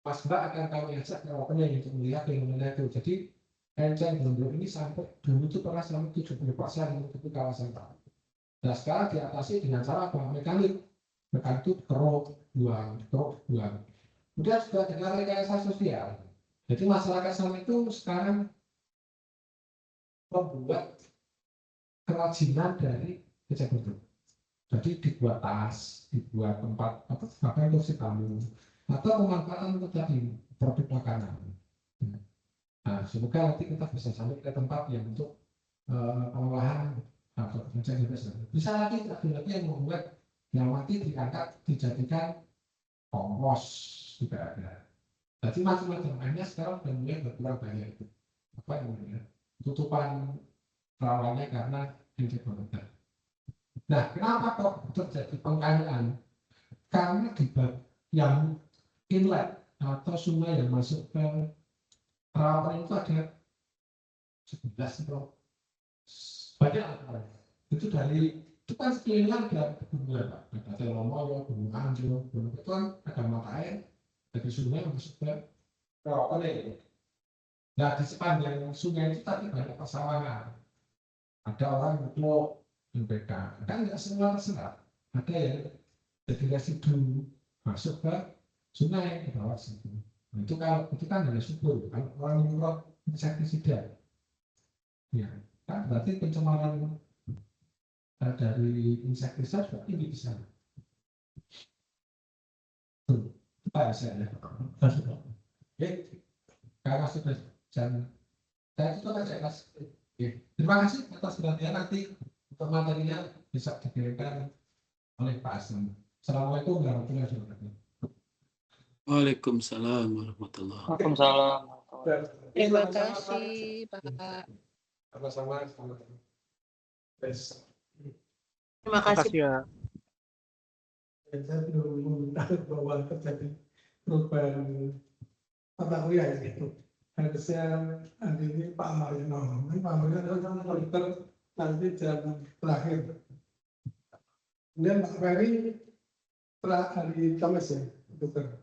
Mas Mbak akan kami ajak jawabannya untuk melihat fenomena itu. Jadi enceng gondok ini sampai dulu itu pernah sampai 70% untuk kawasan Pak. Nah sekarang diatasi dengan cara apa? Mekanik itu keruk buang. Kemudian juga dengan rekayasa sosial. Jadi masyarakat sana itu sekarang membuat kerajinan dari enceng gondok. Jadi dibuat tas, dibuat tempat atau bahkan kursi tamu atau pemanfaatan untuk tadi produk makanan. Nah, semoga nanti kita bisa sampai ke tempat yang untuk pengolahan atau pencarian bisa lagi yang membuat yang nanti diangkat dijadikan kompos juga ada. Jadi macam-macam akhirnya sekarang sudah mulai berkurang banyak itu apa namanya tutupan rawannya karena insekuritas. Nah, kenapa kok terjadi pengkayaan? Karena di yang inlet atau sungai yang masuk ke rawan itu ada 11 atau banyak itu dari itu kan sekelilingnya ada pegunungan Pak, ada Telomoyo, Gunung Anjo, Gunung itu kan ada mata air dari sungai yang masuk ke rawan itu. Nah di sepanjang sungai itu tadi banyak persawahan, ada orang yang mereka kan nggak semua terserap, ada yang jadi residu masuk ke sungai ke bawah situ. Nah, itu kan dari subur. Kalau orang menyemprot insektisida, ya kan berarti pencemaran dari insektisida juga tinggi di sana. Pak saya, ya, karena sudah jam, saya itu aja mas. Terima kasih atas perhatian nanti untuk materinya bisa dikirimkan oleh Pak Aslam. Assalamualaikum warahmatullahi wabarakatuh. Waalaikumsalam warahmatullahi wabarakatuh. Waalaikumsalam. Terima kasih, Pak. Sama-sama. Terima kasih. ya. Saya belum meminta bahwa terjadi perubahan mata kuliah itu. Harusnya hari ini Pak Marino, Pak Marino kan monitor nanti jam terakhir. Kemudian Pak Ferry setelah hari Kamis ya, dokter.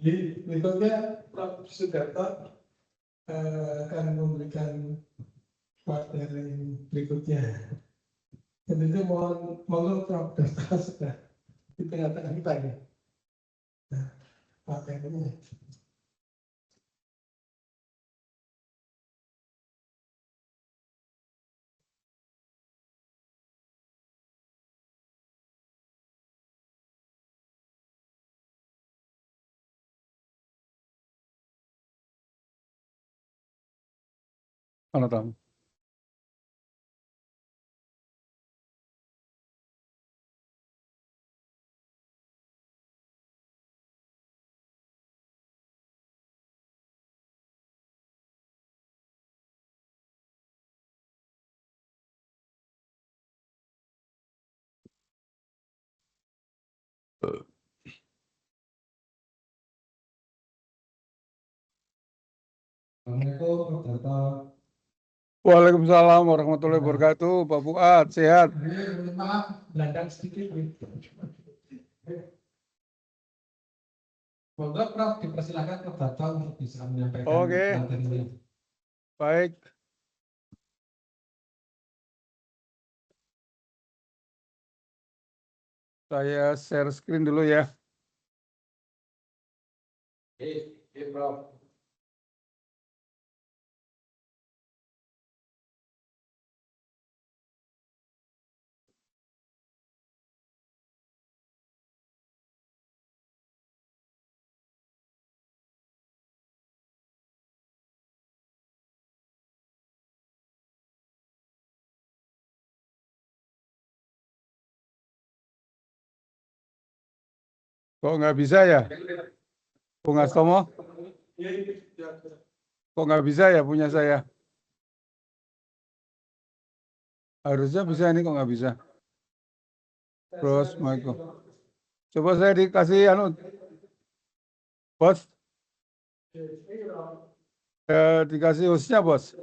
Jadi berikutnya Prof. Sudarto akan memberikan materi berikutnya. Tentunya mohon Prof. Sudarto sudah di tengah-tengah kita ya. Nah, materinya. Mana tahu? Assalamualaikum, Data. Waalaikumsalam warahmatullahi wabarakatuh. Pak Fuad, sehat? Mohon maaf, beladang sedikit. Monggo Prof, dipersilakan Prof Data untuk bisa menyampaikan Oke. materinya. Baik. Saya share screen dulu ya. Prof. Kok nggak bisa ya? Bung Astomo? Kok nggak bisa ya punya saya? Harusnya bisa, ini kok nggak bisa. Terus, Michael. Coba saya dikasih bos. Dikasih hostnya, bos.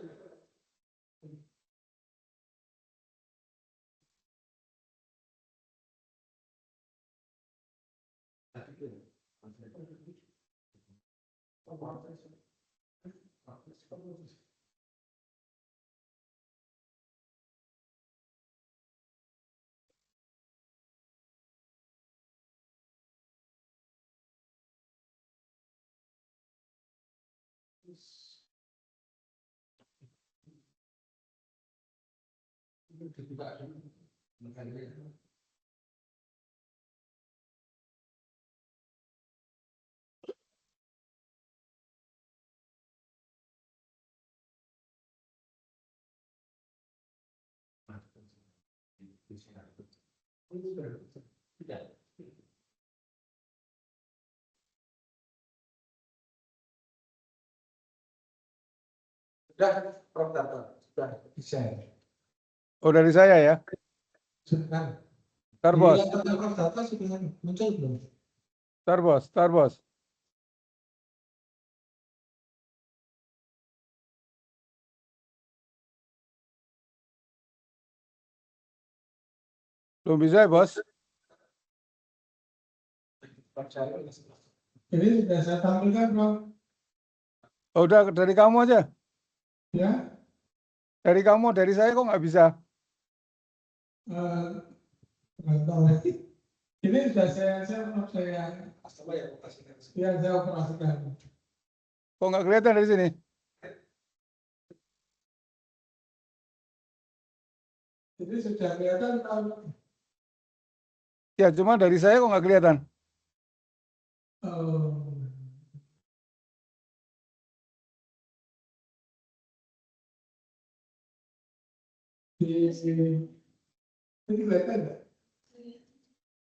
Sudah, Prof Data. Sudah bisa. Oh, dari saya ya? Sudah. Ntar, bos. Di laptop Prof Data sudah muncul belum? Ntar, bos. Ntar, bos. Belum bisa ya, bos? Ini sudah saya tampilkan, Prof. Oh, udah dari kamu aja. Ya. Dari kamu, dari saya kok nggak bisa? Nggak tahu. Ini sudah saya operasikan. Kok nggak kelihatan dari sini? Ini sudah kelihatan kalau Ya, cuma dari saya kok nggak kelihatan? ini kelihatan nggak?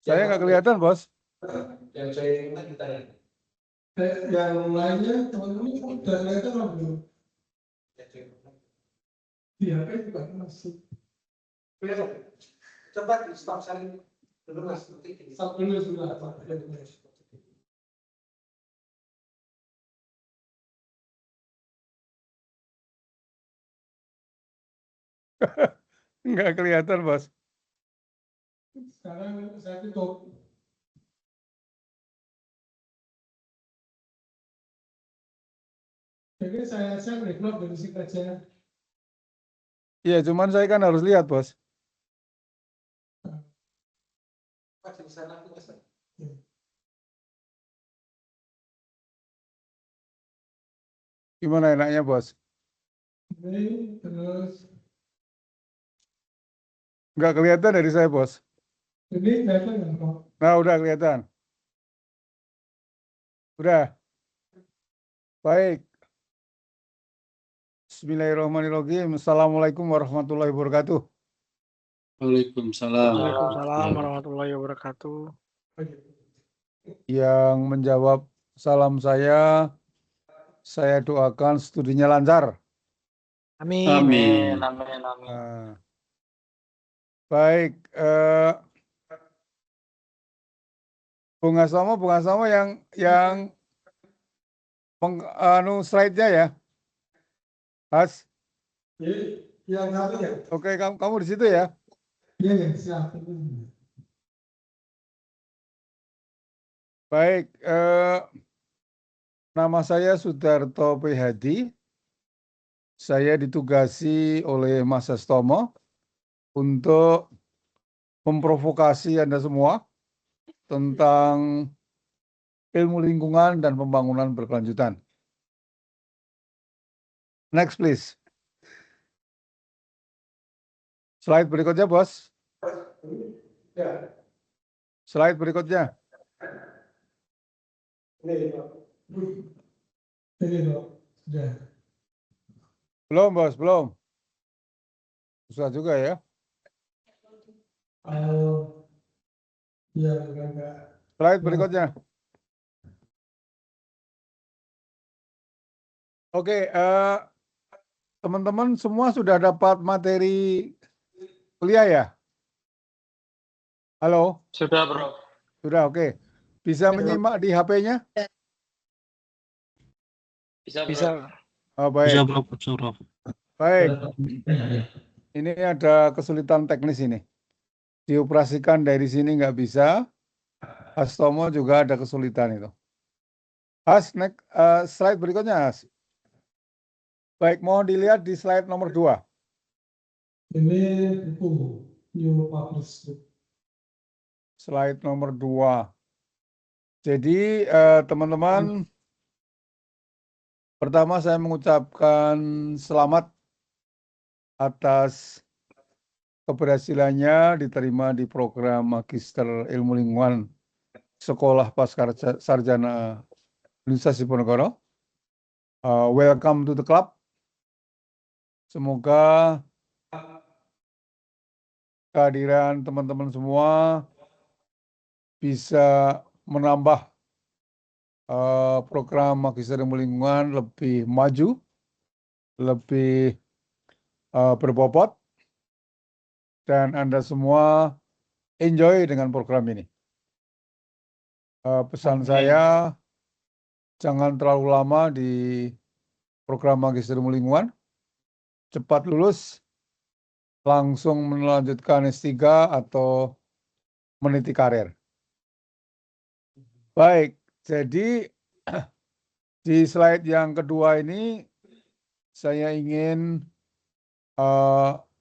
Saya nggak kelihatan, bos. Yang saya ingat kita yang lainnya teman-teman sudah kelihatan belum? Di HP juga masih. Coba di stop saling dulu mas. Stop dulu sudah. Nggak kelihatan, bos. Sekarang saya tutup. Jadi saya record dari sini aja. Iya, cuman saya kan harus lihat, bos. Gimana enaknya, bos? Ini terus Nggak kelihatan dari saya, bos. ini kelihatan nggak Prof? Nah, udah kelihatan. Udah. Baik. Bismillahirrahmanirrahim. Assalamualaikum warahmatullahi wabarakatuh. Waalaikumsalam. Waalaikumsalam warahmatullahi wabarakatuh. Yang menjawab salam saya doakan studinya lancar. Amin. Amin. Nah, baik, Bung Asomo yang slide-nya ya. Has, Yang satu ya? oke, kamu di situ ya. Iya, siap. Baik, nama saya Sudarto P. Hadi. Saya ditugasi oleh Mas Astomo untuk memprovokasi Anda semua tentang ilmu lingkungan dan pembangunan berkelanjutan. Next, please. Slide berikutnya, Bos. Ya, Slide berikutnya. ini Pak. Ini Pak. Sudah. Belum, Bos, belum. Susah juga ya. Ya, enggak. Slide berikutnya. Oke, teman-teman semua sudah dapat materi kuliah ya? Halo? Sudah, Bro. Sudah, oke. Bisa menyimak di HP-nya? Bisa. Oh, Bisa, baik. Bro. Bisa, Bro. Baik. Ya. Ini ada kesulitan teknis ini. Dioperasikan dari sini nggak bisa. Astomo juga ada kesulitan itu. Next, slide berikutnya, As. Baik, mohon dilihat di slide nomor 2. Ini buku New Publish. Slide nomor 2. Jadi, teman-teman, pertama saya mengucapkan selamat atas keberhasilannya diterima di program Magister Ilmu Lingkungan Sekolah Pascasarjana Universitas Diponegoro. Welcome to the club. Semoga kehadiran teman-teman semua bisa menambah program Magister Ilmu Lingkungan lebih maju, lebih berbobot, dan Anda semua enjoy dengan program ini. Pesan saya, jangan terlalu lama di program Magister Ilmu Lingkungan, cepat lulus, langsung melanjutkan S3 atau meniti karir. Baik, jadi di slide yang kedua ini saya ingin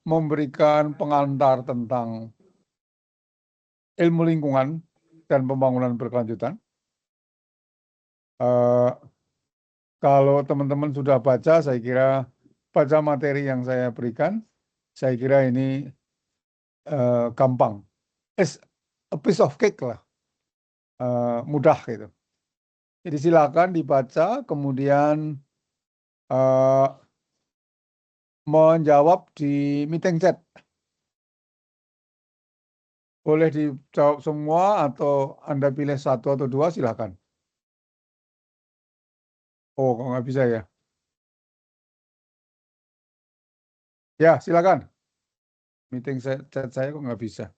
memberikan pengantar tentang ilmu lingkungan dan pembangunan berkelanjutan. Kalau teman-teman sudah baca, saya kira baca materi yang saya berikan, saya kira ini gampang. It's a piece of cake lah, mudah gitu. Jadi silakan dibaca, kemudian menjawab di meeting chat. Boleh dijawab semua atau Anda pilih 1 atau 2, silakan. Oh, kok nggak bisa ya? Ya, silakan. Meeting chat saya kok nggak bisa.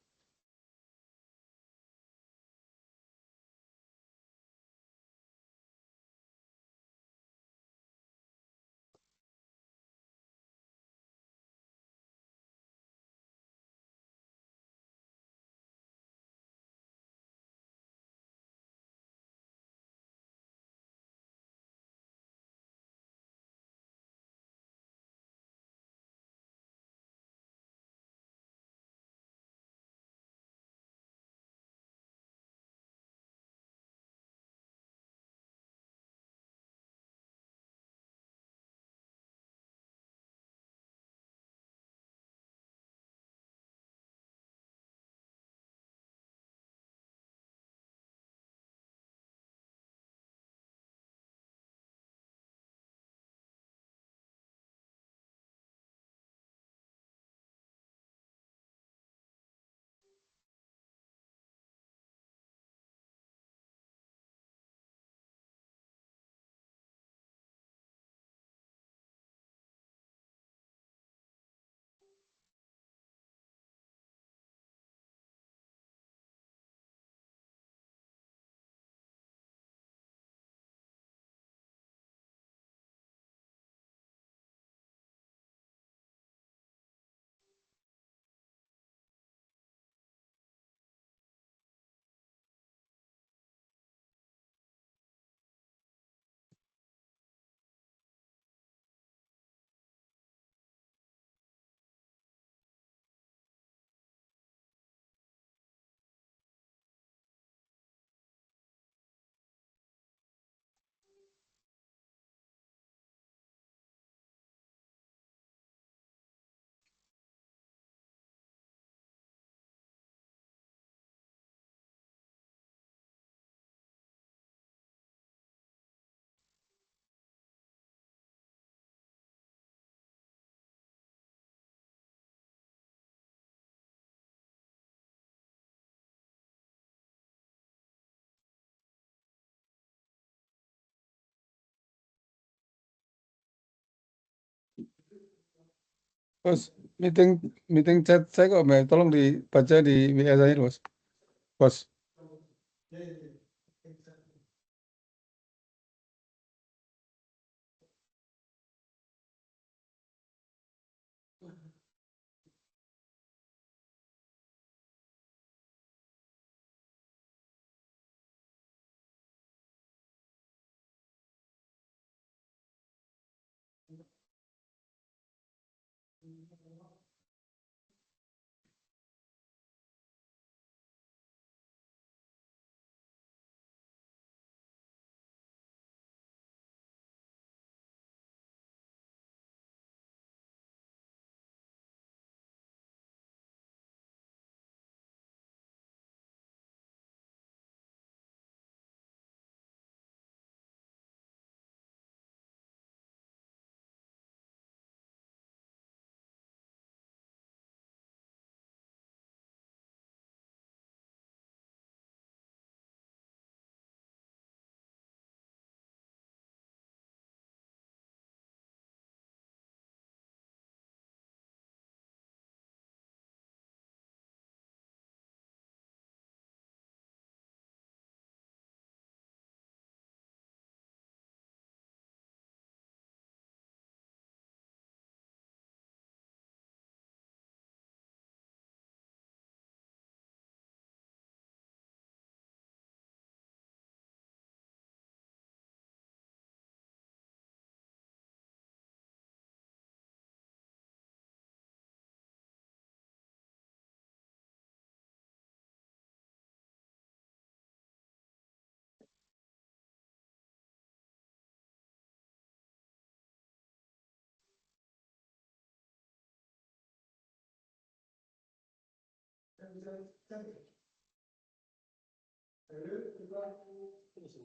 Bos, meeting chat saya kok, Mbak, tolong dibaca di WA saya, Bos. Bos.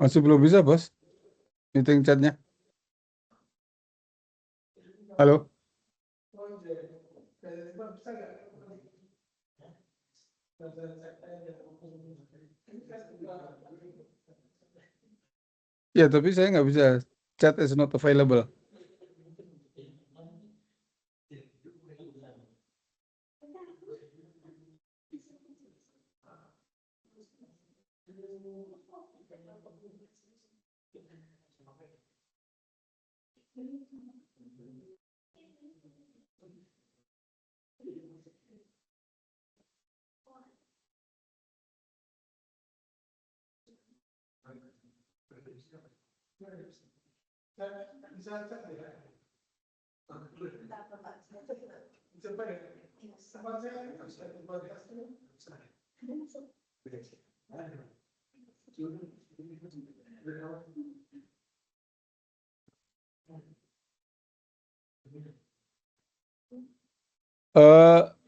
Masih belum bisa, Bos, meeting chatnya. Halo? Ya, tapi saya nggak bisa. Chat is not available.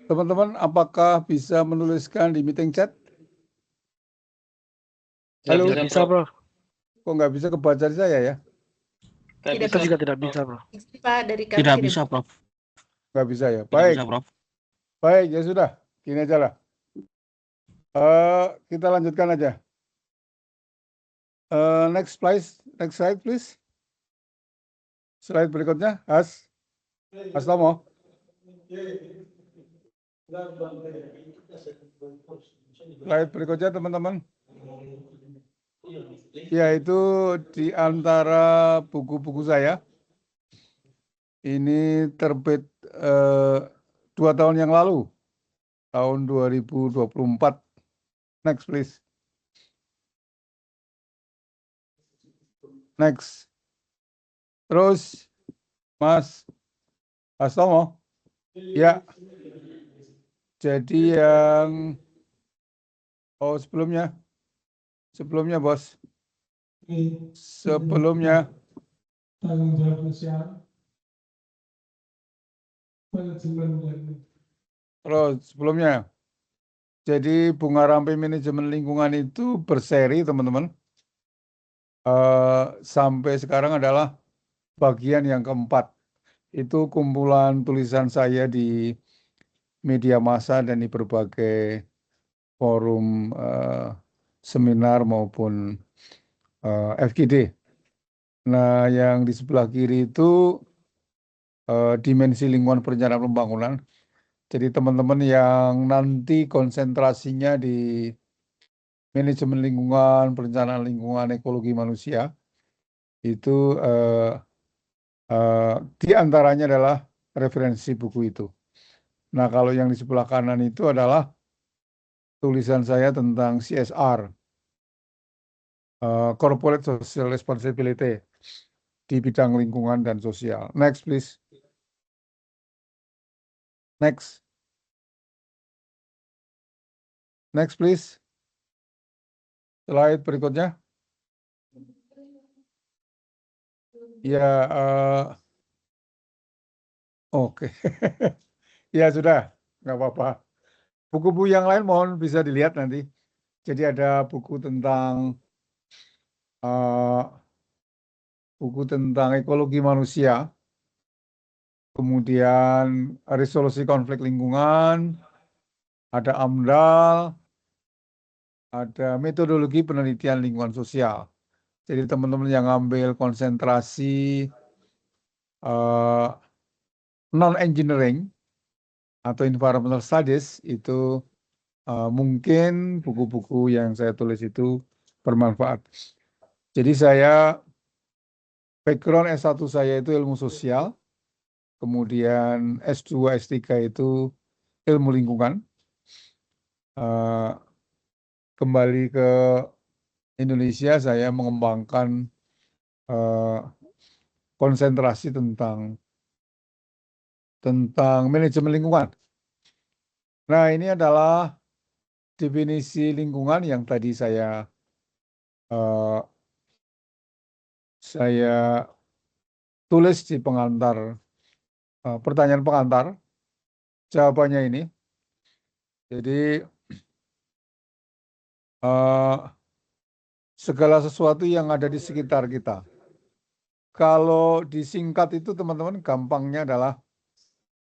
Teman-teman, apakah bisa menuliskan di meeting chat? Halo? Tidak bisa, Bro. Kok nggak bisa kebaca di saya ya? Tidak Kita juga tidak bisa, Bro. Pak, dari kami Tidak bisa, Prof. Nggak bisa ya? Tidak Baik, bisa, Prof. baik, ya sudah. Gini aja lah. Kita lanjutkan aja. Next slide, please. Slide berikutnya, Mas Tomo. Slide berikutnya, teman-teman. Yaitu di antara buku-buku saya, ini terbit 2 tahun yang lalu, tahun 2024. Next, please. Next. Terus, Mas Tomo. Ya. Jadi yang sebelumnya, Bos. Sebelumnya. Tanggung jawab sosial, manajemen dan Terus sebelumnya. Jadi Bunga Rampai Manajemen Lingkungan itu berseri, teman-teman. Sampai sekarang adalah bagian yang keempat. Itu kumpulan tulisan saya di media massa dan di berbagai forum seminar maupun FGD. Nah, yang di sebelah kiri itu dimensi lingkungan perencanaan pembangunan. Jadi teman-teman yang nanti konsentrasinya di manajemen lingkungan, perencanaan lingkungan, ekologi manusia, itu di antaranya adalah referensi buku itu. Nah, kalau yang di sebelah kanan itu adalah tulisan saya tentang CSR, Corporate Social Responsibility di bidang lingkungan dan sosial. Next, please. Next. Next, please. Slide berikutnya. Ya, oke. Ya sudah, nggak apa-apa. Buku-buku yang lain mohon bisa dilihat nanti. Jadi ada buku tentang ekologi manusia, kemudian resolusi konflik lingkungan, ada AMDAL, ada metodologi penelitian lingkungan sosial. Jadi teman-teman yang ngambil konsentrasi non-engineering atau environmental studies itu mungkin buku-buku yang saya tulis itu bermanfaat. Jadi saya background S1 saya itu ilmu sosial, kemudian S2, S3 itu ilmu lingkungan. Kembali ke Indonesia saya mengembangkan konsentrasi tentang manajemen lingkungan. Nah, ini adalah definisi lingkungan yang tadi saya tulis di pengantar, pertanyaan pengantar. Jawabannya ini. Jadi segala sesuatu yang ada di sekitar kita. Kalau disingkat itu teman-teman gampangnya adalah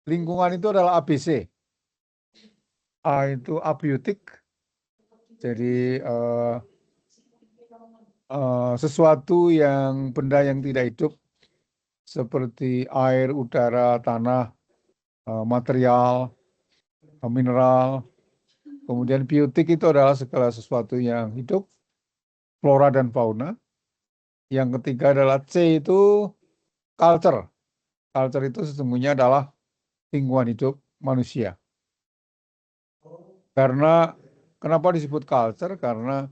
lingkungan itu adalah ABC. A itu abiotik, jadi sesuatu yang benda yang tidak hidup seperti air, udara, tanah, material, mineral. Kemudian biotik itu adalah segala sesuatu yang hidup, flora dan fauna. Yang ketiga adalah C itu culture. Culture itu sesungguhnya adalah lingkungan hidup manusia. Karena kenapa disebut culture? Karena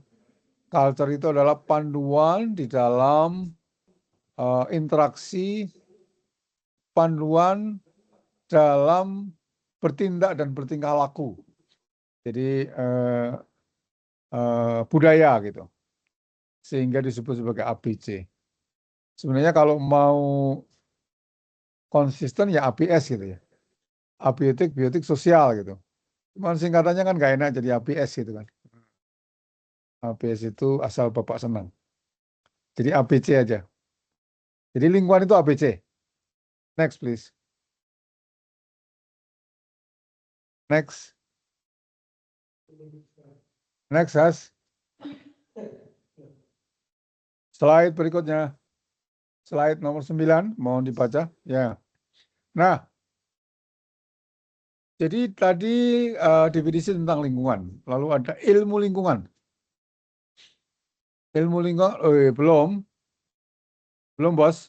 culture itu adalah panduan di dalam interaksi, panduan dalam bertindak dan bertingkah laku. Jadi budaya gitu. Sehingga disebut sebagai ABC. Sebenarnya kalau mau konsisten ya ABS gitu ya. Abiotik, biotik, sosial gitu. Cuman singkatannya kan nggak enak jadi ABS gitu kan. ABS itu asal Bapak senang. Jadi ABC aja. Jadi lingkungan itu ABC. Next please. Next. Next, Has. Slide berikutnya. Slide nomor 9, mohon dibaca. Ya. Nah, jadi tadi definisi tentang lingkungan. Lalu ada ilmu lingkungan. Ilmu lingkungan, belum. Belum, Bos.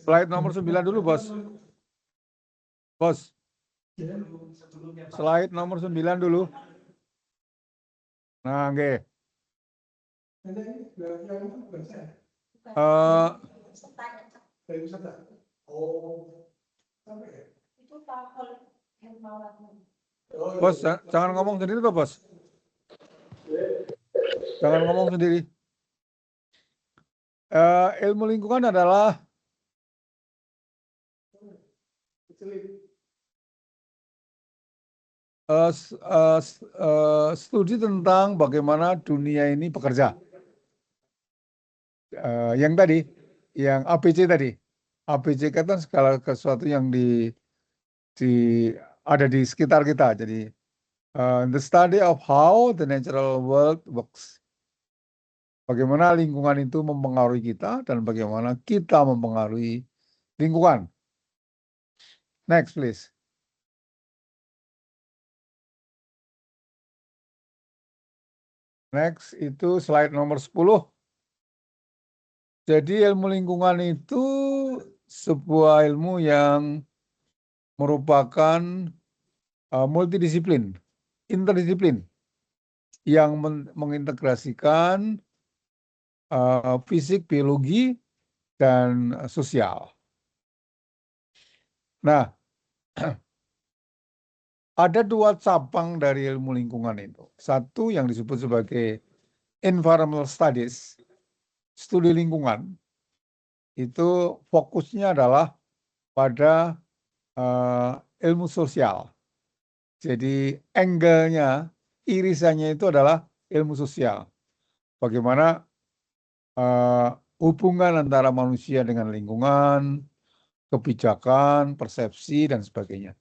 Slide nomor 9 dulu, Bos. Bos. Slide nomor 9 dulu. Nah, oke. Bos, jangan ngomong sendiri toh, Bos. Jangan ngomong sendiri. Ilmu lingkungan adalah studi tentang bagaimana dunia ini bekerja. Yang tadi, yang ABC tadi. ABC kan segala sesuatu yang ada di sekitar kita. Jadi the study of how the natural world works. Bagaimana lingkungan itu mempengaruhi kita dan bagaimana kita mempengaruhi lingkungan. Next, please. Next, itu slide nomor 10. Jadi ilmu lingkungan itu sebuah ilmu yang merupakan multidisiplin, interdisiplin, yang mengintegrasikan fisik, biologi, dan sosial. Nah, ada dua cabang dari ilmu lingkungan itu. Satu yang disebut sebagai environmental studies, studi lingkungan, itu fokusnya adalah pada ilmu sosial. Jadi angle-nya, irisannya itu adalah ilmu sosial. Bagaimana hubungan antara manusia dengan lingkungan, kebijakan, persepsi, dan sebagainya.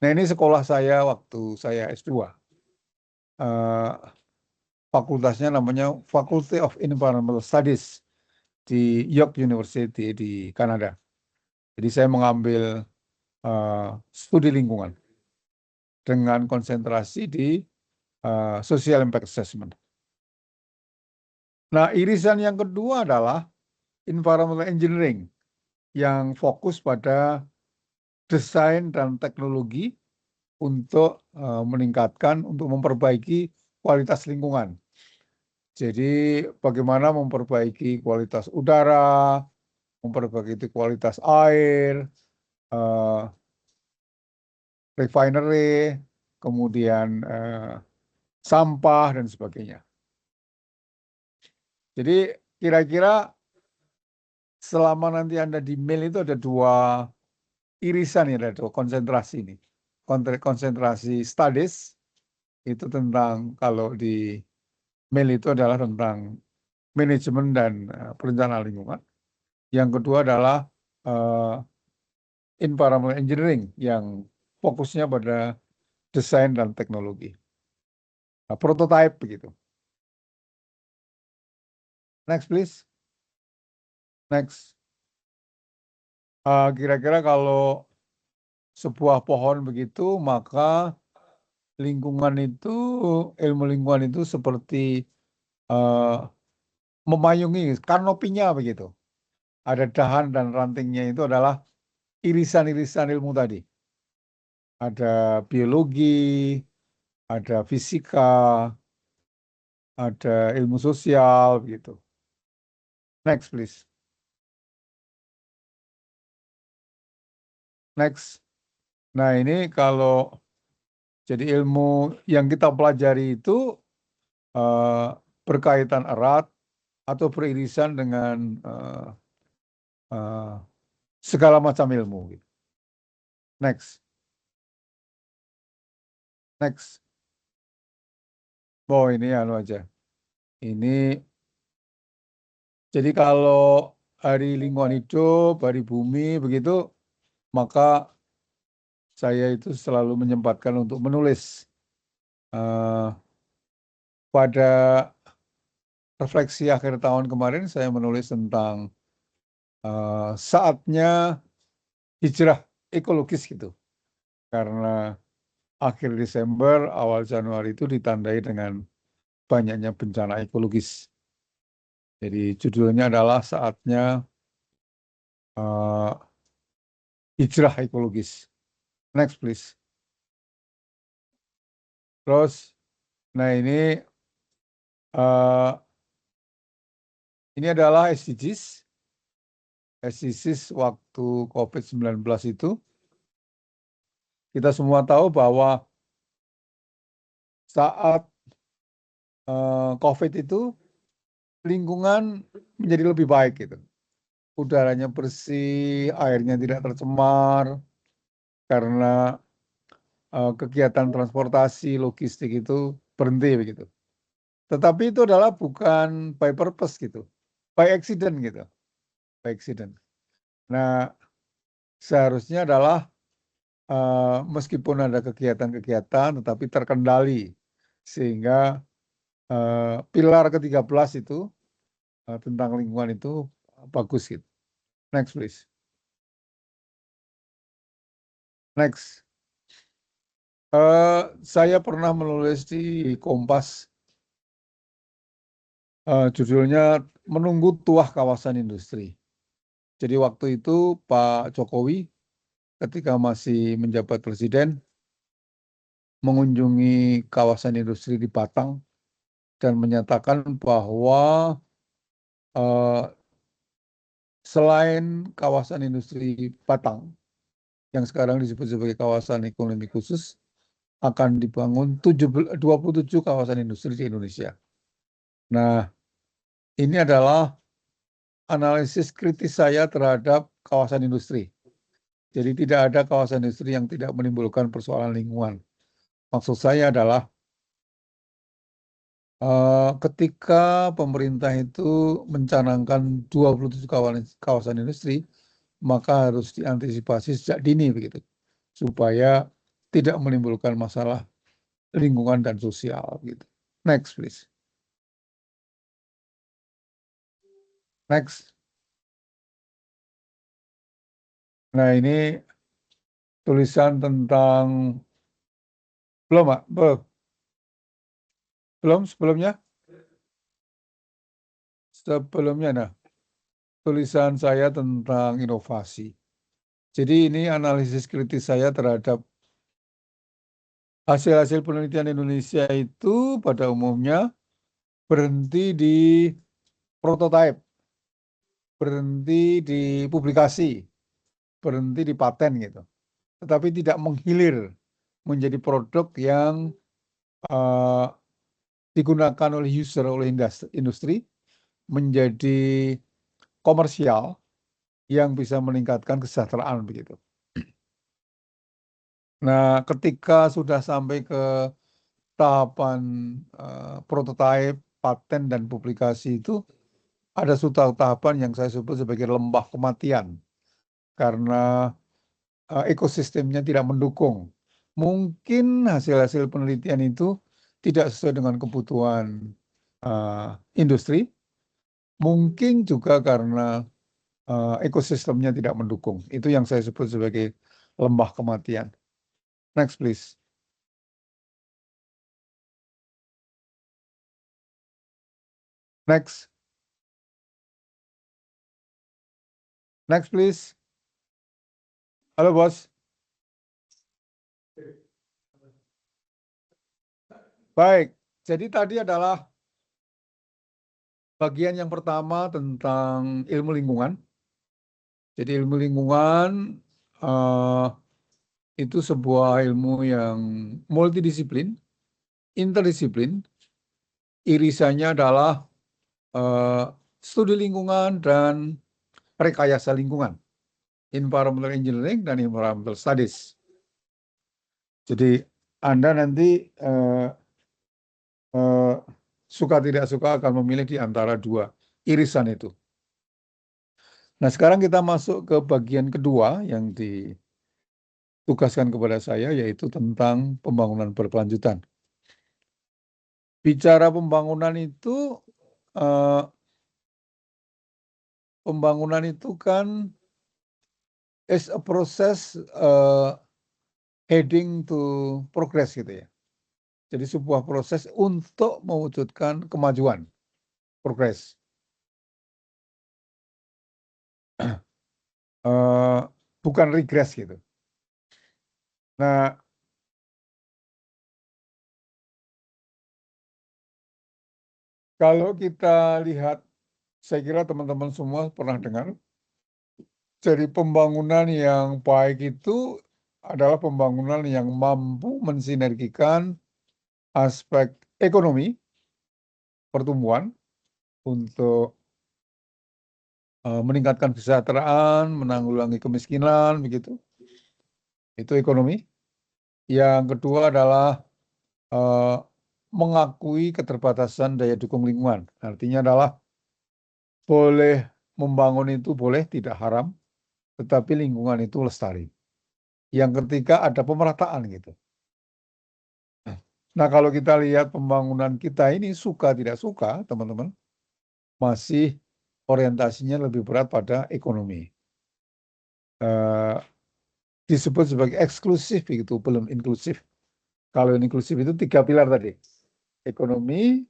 Nah, ini sekolah saya waktu saya S2. Fakultasnya namanya Faculty of Environmental Studies di York University di Kanada. Jadi saya mengambil studi lingkungan dengan konsentrasi di social impact assessment. Nah, irisan yang kedua adalah environmental engineering yang fokus pada desain dan teknologi untuk meningkatkan, untuk memperbaiki kualitas lingkungan. Jadi bagaimana memperbaiki kualitas udara, memperbaiki kualitas air, refinery, kemudian sampah, dan sebagainya. Jadi kira-kira selama nanti Anda di mail itu ada dua irisan ya, ada dua konsentrasi ini. Konsentrasi studies itu tentang, kalau di mail itu adalah tentang manajemen dan perencanaan lingkungan. Yang kedua adalah environmental engineering yang fokusnya pada desain dan teknologi. Nah, prototype begitu. Next, please. Next. Kira-kira kalau sebuah pohon begitu, maka lingkungan itu, ilmu lingkungan itu seperti memayungi kanopinya begitu. Ada dahan dan rantingnya, itu adalah irisan-irisan ilmu tadi. Ada biologi, ada fisika, ada ilmu sosial begitu. Next, please. Next. Nah, ini kalau jadi ilmu yang kita pelajari itu berkaitan erat atau beririsan dengan segala macam ilmu. Next. Next. Oh, ini anu aja. Ini jadi kalau hari lingkungan hidup, hari bumi begitu, maka saya itu selalu menyempatkan untuk menulis pada refleksi akhir tahun kemarin. Saya menulis tentang saatnya hijrah ekologis gitu, karena akhir Desember, awal Januari itu ditandai dengan banyaknya bencana ekologis. Jadi judulnya adalah saatnya hijrah ekologis. Next, please. Terus, nah ini adalah SDGs. SDGs waktu COVID-19 itu. Kita semua tahu bahwa saat COVID itu lingkungan menjadi lebih baik gitu. Udaranya bersih, airnya tidak tercemar, karena kegiatan transportasi, logistik itu berhenti begitu. Tetapi itu adalah bukan by purpose gitu, by accident gitu, by accident. Nah, seharusnya adalah meskipun ada kegiatan-kegiatan, tetapi terkendali, sehingga pilar ke-13 itu tentang lingkungan itu bagus gitu. Next, please. Next. Saya pernah menulis di Kompas, judulnya Menunggu Tuah Kawasan Industri. Jadi waktu itu Pak Jokowi ketika masih menjabat presiden mengunjungi kawasan industri di Batang dan menyatakan bahwa selain kawasan industri Batang yang sekarang disebut sebagai kawasan ekonomi khusus, akan dibangun 27 kawasan industri di Indonesia. Nah, ini adalah analisis kritis saya terhadap kawasan industri. Jadi tidak ada kawasan industri yang tidak menimbulkan persoalan lingkungan. Maksud saya adalah ketika pemerintah itu mencanangkan 27 kawasan industri, maka harus diantisipasi sejak dini begitu, supaya tidak menimbulkan masalah lingkungan dan sosial gitu. Next, please. Next. Nah, ini tulisan tentang belum, Pak? Belum sebelumnya? Sebelumnya, nah, tulisan saya tentang inovasi. Jadi ini analisis kritis saya terhadap hasil-hasil penelitian Indonesia itu pada umumnya berhenti di prototipe, berhenti di publikasi, berhenti di paten gitu. Tetapi tidak menghilir menjadi produk yang digunakan oleh user, oleh industri, menjadi komersial yang bisa meningkatkan kesejahteraan begitu. Nah, ketika sudah sampai ke tahapan prototipe, paten, dan publikasi itu, ada suatu tahapan yang saya sebut sebagai lembah kematian. Karena ekosistemnya tidak mendukung. Mungkin hasil-hasil penelitian itu tidak sesuai dengan kebutuhan industri. Mungkin juga karena ekosistemnya tidak mendukung. Itu yang saya sebut sebagai lembah kematian. Next, please. Next. Next, please. Halo, Bos. Baik, jadi tadi adalah bagian yang pertama tentang ilmu lingkungan. Jadi ilmu lingkungan itu sebuah ilmu yang multidisiplin, interdisiplin. Irisannya adalah studi lingkungan dan rekayasa lingkungan, environmental engineering dan environmental studies. Jadi Anda nanti suka tidak suka akan memilih di antara dua irisan itu. Nah, sekarang kita masuk ke bagian kedua yang ditugaskan kepada saya, yaitu tentang pembangunan berkelanjutan. Bicara pembangunan itu kan is a process heading to progress gitu ya. Jadi sebuah proses untuk mewujudkan kemajuan, progress. Bukan regress gitu. Nah, kalau kita lihat, saya kira teman-teman semua pernah dengar, jadi pembangunan yang baik itu adalah pembangunan yang mampu mensinergikan aspek ekonomi, pertumbuhan, untuk meningkatkan kesejahteraan, menanggulangi kemiskinan, begitu. Itu ekonomi. Yang kedua adalah mengakui keterbatasan daya dukung lingkungan. Artinya adalah boleh membangun itu boleh, tidak haram, tetapi lingkungan itu lestari. Yang ketiga ada pemerataan gitu. Nah, kalau kita lihat pembangunan kita ini suka tidak suka, teman-teman, masih orientasinya lebih berat pada ekonomi. disebut sebagai eksklusif itu, belum inklusif. Kalau inklusif itu 3 pilar tadi, ekonomi,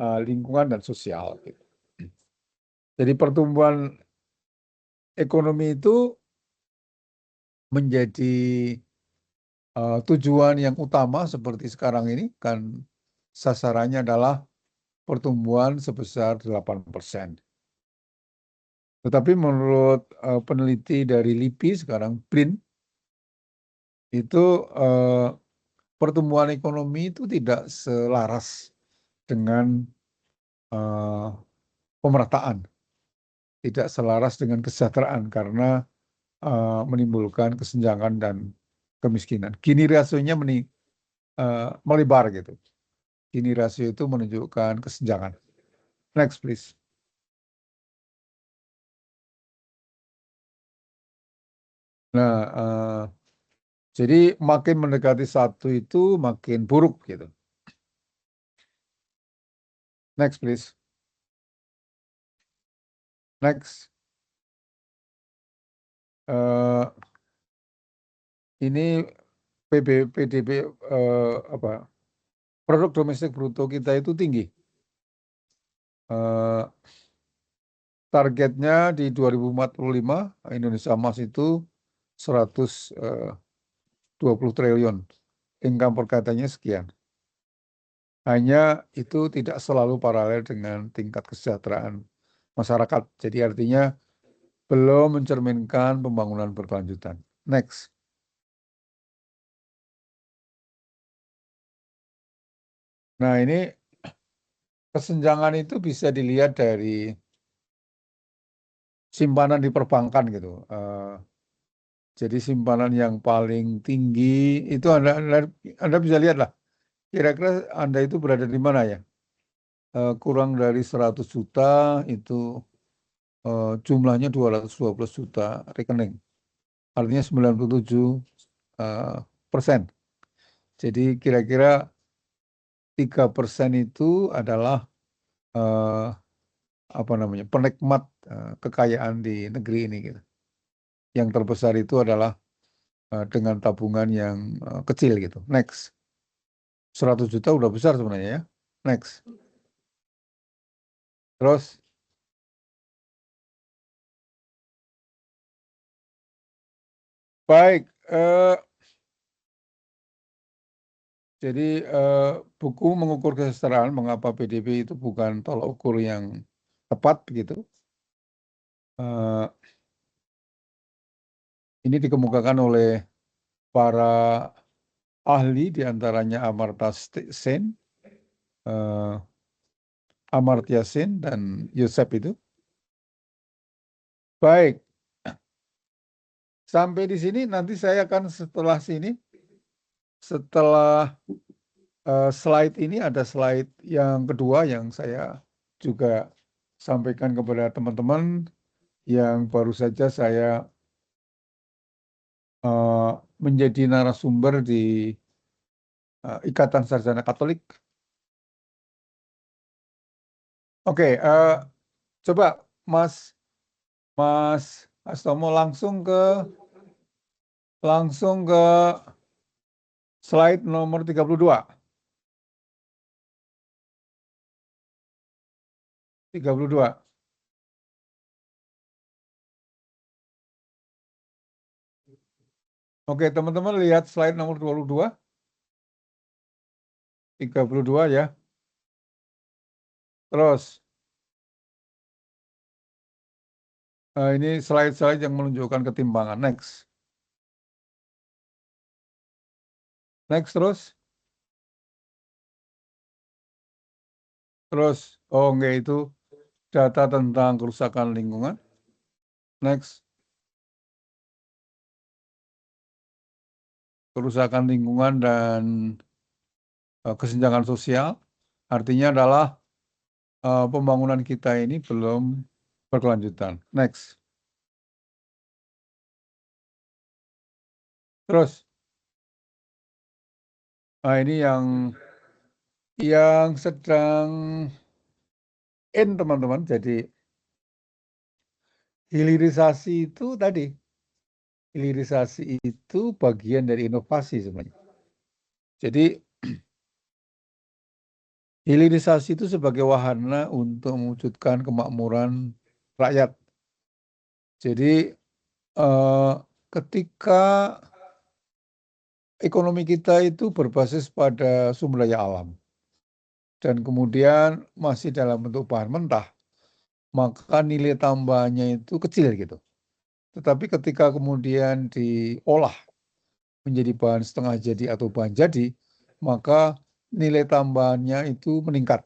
lingkungan, dan sosial. Gitu. Jadi pertumbuhan ekonomi itu menjadi tujuan yang utama seperti sekarang ini, kan sasarannya adalah pertumbuhan sebesar 8%. Tetapi menurut peneliti dari LIPI sekarang, BRIN, itu pertumbuhan ekonomi itu tidak selaras dengan pemerataan, tidak selaras dengan kesejahteraan karena menimbulkan kesenjangan dan kemiskinan. Gini rasionya melebar gitu. Gini rasio itu menunjukkan kesenjangan. Next please. Nah, jadi makin mendekati 1 itu makin buruk gitu. Next please. Next. Ini PDB produk domestik bruto kita itu tinggi. Targetnya di 2045 Indonesia Emas itu 120 triliun. Income per kapitanya sekian. Hanya itu tidak selalu paralel dengan tingkat kesejahteraan masyarakat. Jadi artinya belum mencerminkan pembangunan berkelanjutan. Next. Nah, ini kesenjangan itu bisa dilihat dari simpanan di perbankan gitu. Jadi simpanan yang paling tinggi itu Anda bisa lihat lah. Kira-kira Anda itu berada di mana ya? Kurang dari 100 juta itu jumlahnya 212 juta rekening. Artinya 97%. Jadi kira-kira 3% itu adalah penikmat kekayaan di negeri ini gitu. Yang terbesar itu adalah dengan tabungan yang kecil gitu. Next. 100 juta udah besar sebenarnya ya. Next. Terus baik, jadi buku mengukur kesejahteraan mengapa PDB itu bukan tolak ukur yang tepat begitu. Ini dikemukakan oleh para ahli diantaranya Amartya Sen dan Yosef itu. Baik, sampai di sini nanti saya akan setelah slide ini ada slide yang kedua yang saya juga sampaikan kepada teman-teman yang baru saja saya menjadi narasumber di Ikatan Sarjana Katolik. Oke, coba Mas Astomo langsung ke slide nomor 32. 32. Oke, teman-teman lihat slide nomor 22. 32 ya. Terus ini slide-slide yang menunjukkan ketimpangan. Next. Next terus. Oh enggak, itu data tentang kerusakan lingkungan. Next. Kerusakan lingkungan dan kesenjangan sosial. Artinya adalah pembangunan kita ini belum berkelanjutan. Next. Terus. Nah, ini yang sedang teman-teman. Jadi hilirisasi itu tadi hilirisasi itu bagian dari inovasi sebenarnya. Jadi hilirisasi itu sebagai wahana untuk mewujudkan kemakmuran rakyat. Jadi ketika ekonomi kita itu berbasis pada sumber daya alam dan kemudian masih dalam bentuk bahan mentah, maka nilai tambahnya itu kecil gitu. Tetapi ketika kemudian diolah menjadi bahan setengah jadi atau bahan jadi, maka nilai tambahnya itu meningkat.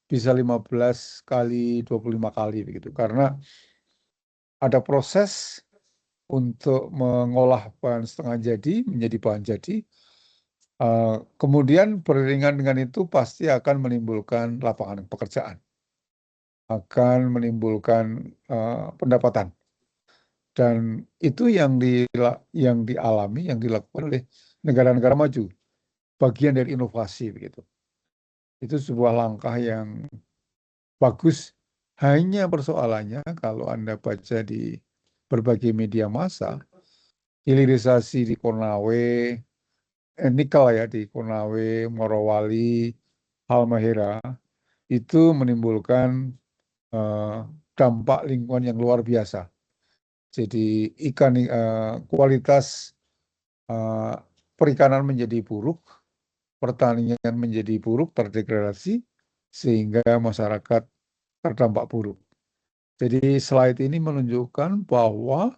Bisa 15 kali, 25 kali begitu. Karena ada proses untuk mengolah bahan setengah jadi menjadi bahan jadi. Kemudian beriringan dengan itu pasti akan menimbulkan lapangan pekerjaan. Akan menimbulkan pendapatan. Dan itu yang dialami, yang dilakukan oleh negara-negara maju. Bagian dari inovasi begitu. Itu sebuah langkah yang bagus. Hanya persoalannya kalau Anda baca di berbagai media massa, hilirisasi di Konawe, nikel ya di Konawe, Morowali, Halmahera, itu menimbulkan dampak lingkungan yang luar biasa. Jadi kualitas perikanan menjadi buruk, pertanian menjadi buruk, terdegradasi, sehingga masyarakat terdampak buruk. Jadi slide ini menunjukkan bahwa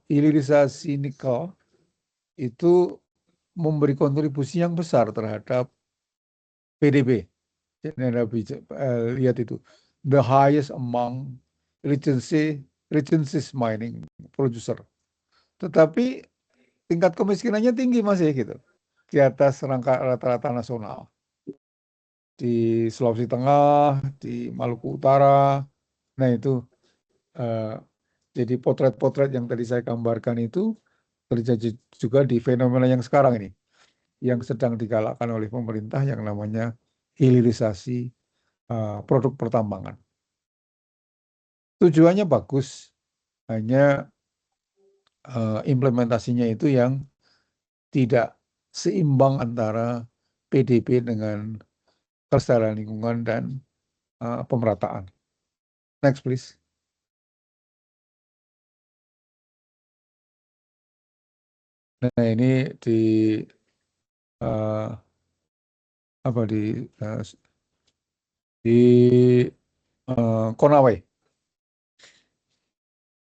hilirisasi nikel itu memberi kontribusi yang besar terhadap PDB. Jadi Anda bisa lihat itu, the highest among regencies mining producer. Tetapi tingkat kemiskinannya tinggi masih gitu, di atas rata-rata nasional. Di Sulawesi Tengah, di Maluku Utara, nah itu jadi potret-potret yang tadi saya gambarkan itu terjadi juga di fenomena yang sekarang ini, yang sedang digalakkan oleh pemerintah yang namanya hilirisasi produk pertambangan. Tujuannya bagus, hanya implementasinya itu yang tidak seimbang antara PDB dengan kelestarian lingkungan dan pemerataan. Next, please. Nah, ini di Konawe,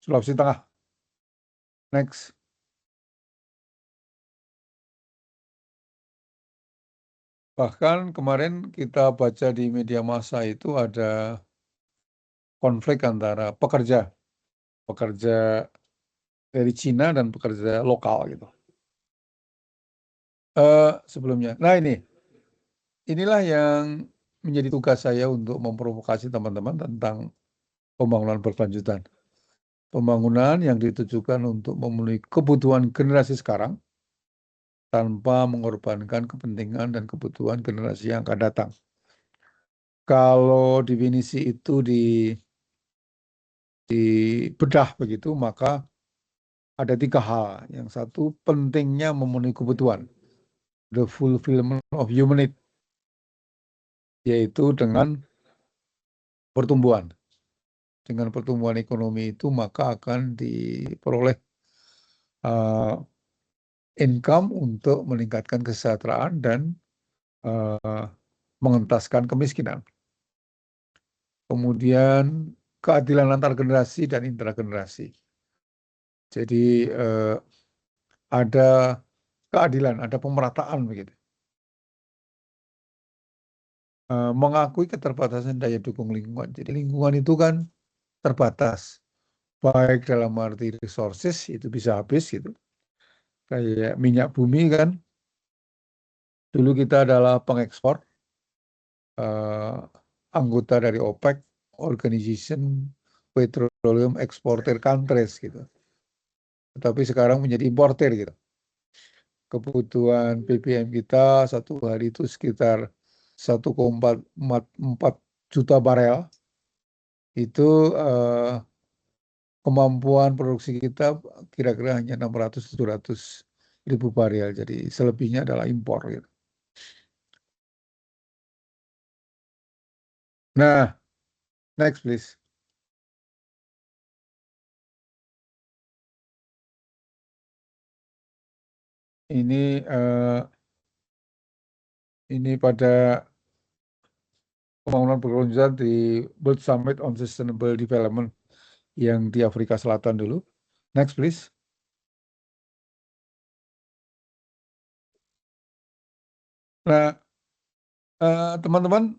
Sulawesi Tengah. Next. Bahkan kemarin kita baca di media massa itu ada konflik antara pekerja dari Cina dan pekerja lokal gitu. Sebelumnya, nah inilah yang menjadi tugas saya untuk memprovokasi teman-teman tentang pembangunan berkelanjutan. Pembangunan yang ditujukan untuk memenuhi kebutuhan generasi sekarang tanpa mengorbankan kepentingan dan kebutuhan generasi yang akan datang. Kalau definisi itu dibedah begitu, maka ada 3 hal. Yang satu, pentingnya memenuhi kebutuhan, the fulfillment of human need, yaitu dengan pertumbuhan. Dengan pertumbuhan ekonomi itu maka akan diperoleh income untuk meningkatkan kesejahteraan dan mengentaskan kemiskinan. Kemudian keadilan antar generasi dan intergenerasi. Jadi ada keadilan, ada pemerataan begitu. Mengakui keterbatasan daya dukung lingkungan. Jadi lingkungan itu kan terbatas, baik dalam arti resources itu bisa habis gitu. Kayak minyak bumi kan, dulu kita adalah pengekspor, anggota dari OPEC, Organization Petroleum Exporter Countries gitu. Tetapi sekarang menjadi importer gitu. Kebutuhan BBM kita satu hari itu sekitar 1,4 juta barel. Itu kemampuan produksi kita kira-kira hanya 600-700 ribu barel. Jadi selebihnya adalah impor gitu. Nah, next please. Ini pada pembangunan berkelanjutan di World Summit on Sustainable Development yang di Afrika Selatan dulu. Next please. Nah, teman-teman,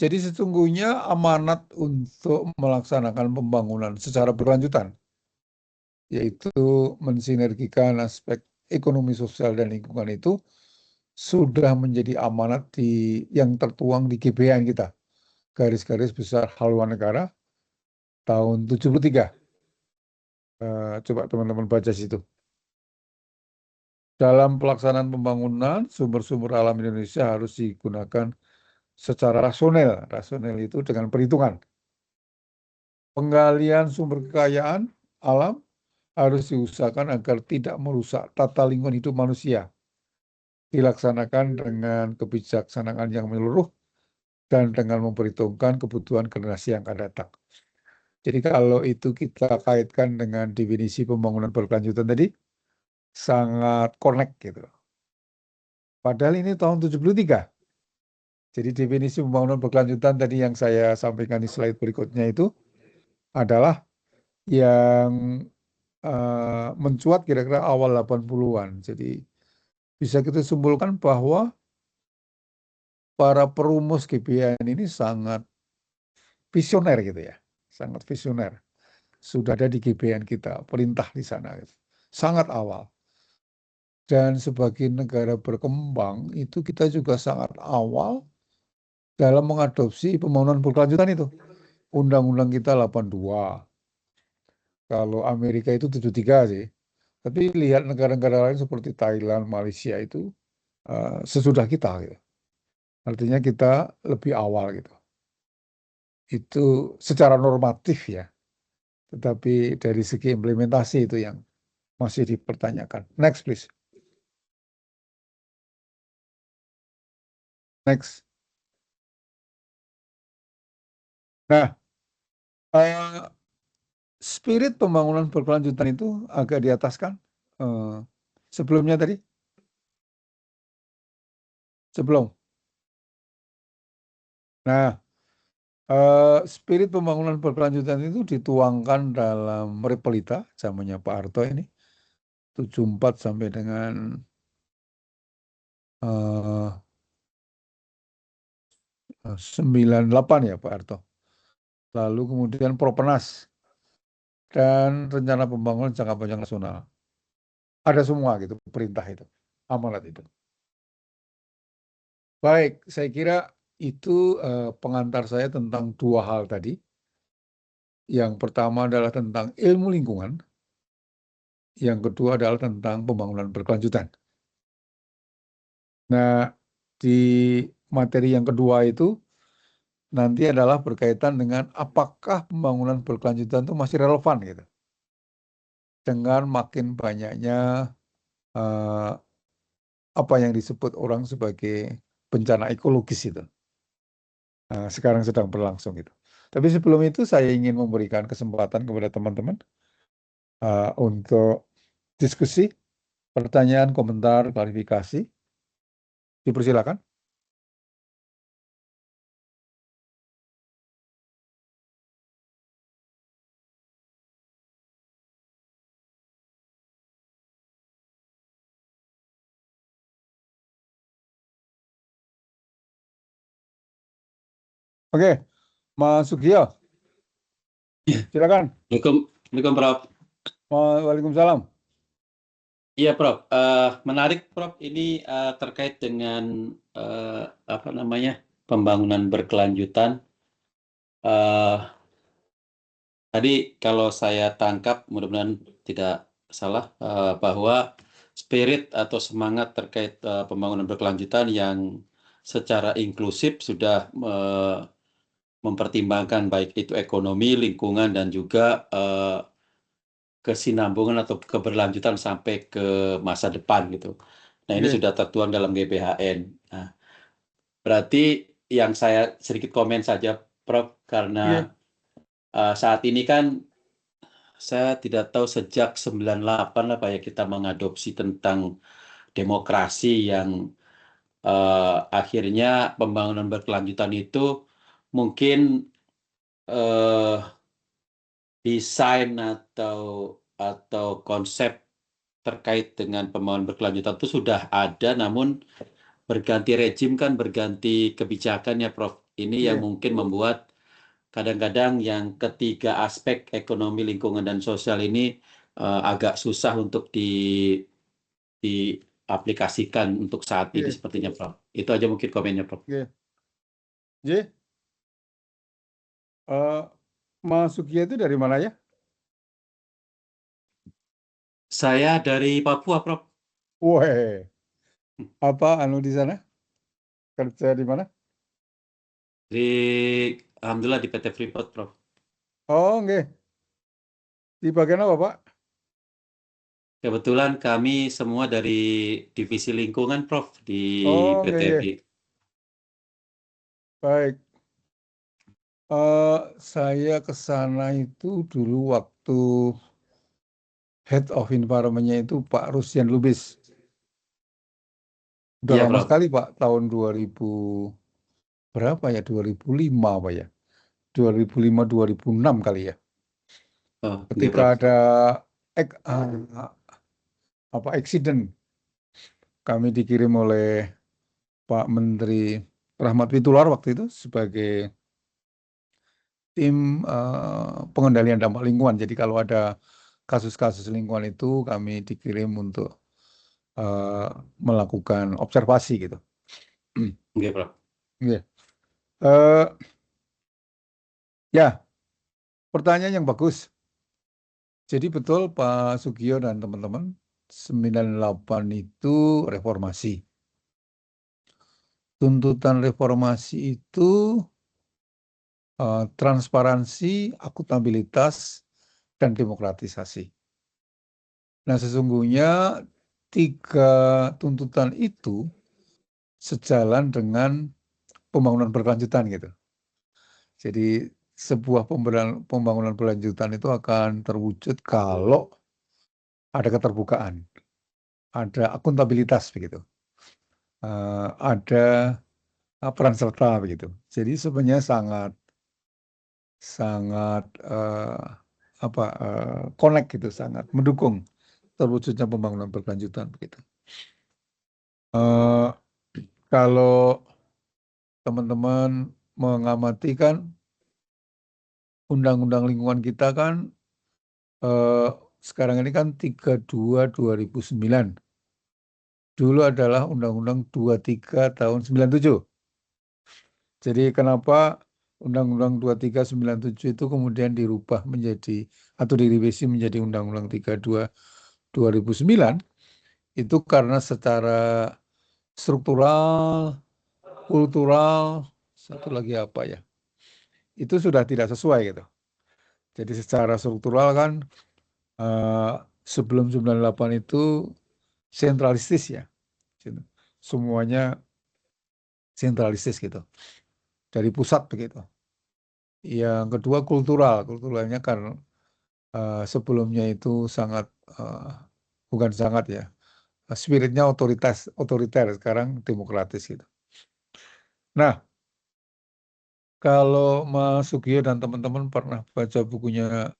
jadi sesungguhnya amanat untuk melaksanakan pembangunan secara berkelanjutan, yaitu mensinergikan aspek ekonomi, sosial, dan lingkungan itu sudah menjadi amanat yang tertuang di GBHN kita, garis-garis besar haluan negara tahun 73. Coba teman-teman baca situ. Dalam pelaksanaan pembangunan, sumber-sumber alam Indonesia harus digunakan secara rasional. Rasional itu dengan perhitungan. Penggalian sumber kekayaan alam harus diusahakan agar tidak merusak tata lingkungan hidup manusia. Dilaksanakan dengan kebijaksanaan yang menyeluruh dan dengan memperhitungkan kebutuhan generasi yang akan datang. Jadi kalau itu kita kaitkan dengan definisi pembangunan berkelanjutan tadi, sangat connect gitu. Padahal ini tahun 73. Jadi definisi pembangunan berkelanjutan tadi yang saya sampaikan di slide berikutnya itu adalah yang mencuat kira-kira awal 80-an. Jadi bisa kita simpulkan bahwa para perumus GBHN ini sangat visioner gitu ya. Sangat visioner. Sudah ada di GBHN kita, perintah di sana. Gitu. Sangat awal. Dan sebagai negara berkembang itu kita juga sangat awal dalam mengadopsi pembangunan berkelanjutan itu. Undang-undang kita 82. Kalau Amerika itu 73 sih. Tapi lihat negara-negara lain seperti Thailand, Malaysia itu sesudah kita gitu. Artinya kita lebih awal gitu. Itu secara normatif ya. Tetapi dari segi implementasi itu yang masih dipertanyakan. Next please. Next. Nah, spirit pembangunan berkelanjutan itu agak di atas kan? Sebelumnya tadi? Sebelum. Nah, spirit pembangunan berkelanjutan itu dituangkan dalam Repelita, zamannya Pak Harto ini, 74 sampai dengan 98 ya Pak Harto. Lalu kemudian Propenas dan rencana pembangunan jangka panjang nasional. Ada semua gitu perintah itu, amanat itu. Baik, saya kira itu pengantar saya tentang dua hal tadi. Yang pertama adalah tentang ilmu lingkungan. Yang kedua adalah tentang pembangunan berkelanjutan. Nah, di materi yang kedua itu nanti adalah berkaitan dengan apakah pembangunan berkelanjutan itu masih relevan gitu. Dengan makin banyaknya apa yang disebut orang sebagai bencana ekologis itu. Sekarang sedang berlangsung itu. Tapi sebelum itu saya ingin memberikan kesempatan kepada teman-teman untuk diskusi, pertanyaan, komentar, klarifikasi. Dipersilakan. Oke, Mas Sugio. Silakan. Assalamualaikum Prof. Waalaikumsalam. Iya Prof, menarik Prof, ini terkait dengan pembangunan berkelanjutan. Tadi kalau saya tangkap, mudah-mudahan tidak salah, bahwa spirit atau semangat terkait pembangunan berkelanjutan yang secara inklusif sudah mempertimbangkan baik itu ekonomi, lingkungan, dan juga kesinambungan atau keberlanjutan sampai ke masa depan gitu. Nah, ini Oke. sudah tertuang dalam GBHN. Nah, berarti yang saya sedikit komen saja, Prof, karena saat ini kan saya tidak tahu sejak 98 apa ya kita mengadopsi tentang demokrasi yang akhirnya pembangunan berkelanjutan itu mungkin desain atau konsep terkait dengan pembangunan berkelanjutan itu sudah ada, namun berganti rejim kan berganti kebijakan ya Prof. Ini yang mungkin membuat kadang-kadang yang ketiga aspek ekonomi, lingkungan, dan sosial ini agak susah untuk diaplikasikan untuk saat ini sepertinya Prof. Itu aja mungkin komennya Prof. J, Mas Sugiyo itu dari mana ya? Saya dari Papua Prof. Wah, apa di sana? Kerja di mana? Alhamdulillah di PT Freeport Prof. Oh, enggak. Di bagian apa, Pak? Kebetulan kami semua dari divisi lingkungan Prof di Oh, PT enggak. FI. Baik. Saya ke sana itu dulu waktu Head of Environment-nya itu Pak Rusyan Lubis. Udah Iya lama Prof. sekali Pak, tahun 2000 berapa ya? 2005 apa ya? 2005-2006 kali ya. Oh, oke, Ketika Prof. ada accident, kami dikirim oleh Pak Menteri Rahmat Witoelar waktu itu sebagai tim pengendalian dampak lingkungan. Jadi kalau ada kasus-kasus lingkungan itu kami dikirim untuk melakukan observasi gitu. Oke, Prof. Iya. Ya, pertanyaan yang bagus. Jadi betul Pak Sugiyo dan teman-teman, 98 itu reformasi. Tuntutan reformasi itu transparansi, akuntabilitas, dan demokratisasi. Nah, sesungguhnya 3 tuntutan itu sejalan dengan pembangunan berkelanjutan gitu. Jadi sebuah pembangunan berkelanjutan itu akan terwujud kalau ada keterbukaan, ada akuntabilitas begitu, ada peran serta begitu. Jadi sebenarnya sangat connect gitu, sangat mendukung terwujudnya pembangunan berkelanjutan begitu. Kalau teman-teman mengamati kan undang-undang lingkungan kita kan sekarang ini kan 32/2009. Dulu adalah Undang-Undang 23 tahun 97. Jadi kenapa Undang-Undang 23/97 itu kemudian dirubah menjadi atau direvisi menjadi Undang-Undang 32 2009 itu karena secara struktural, kultural, satu lagi apa ya, itu sudah tidak sesuai gitu. Jadi secara struktural kan sebelum 98 itu sentralistis ya, semuanya sentralistis gitu, dari pusat begitu. Yang kedua kulturalnya kan sebelumnya itu sangat bukan sangat ya, spiritnya otoriter, sekarang demokratis gitu. Nah, kalau Mas Sugiyo dan teman-teman pernah baca bukunya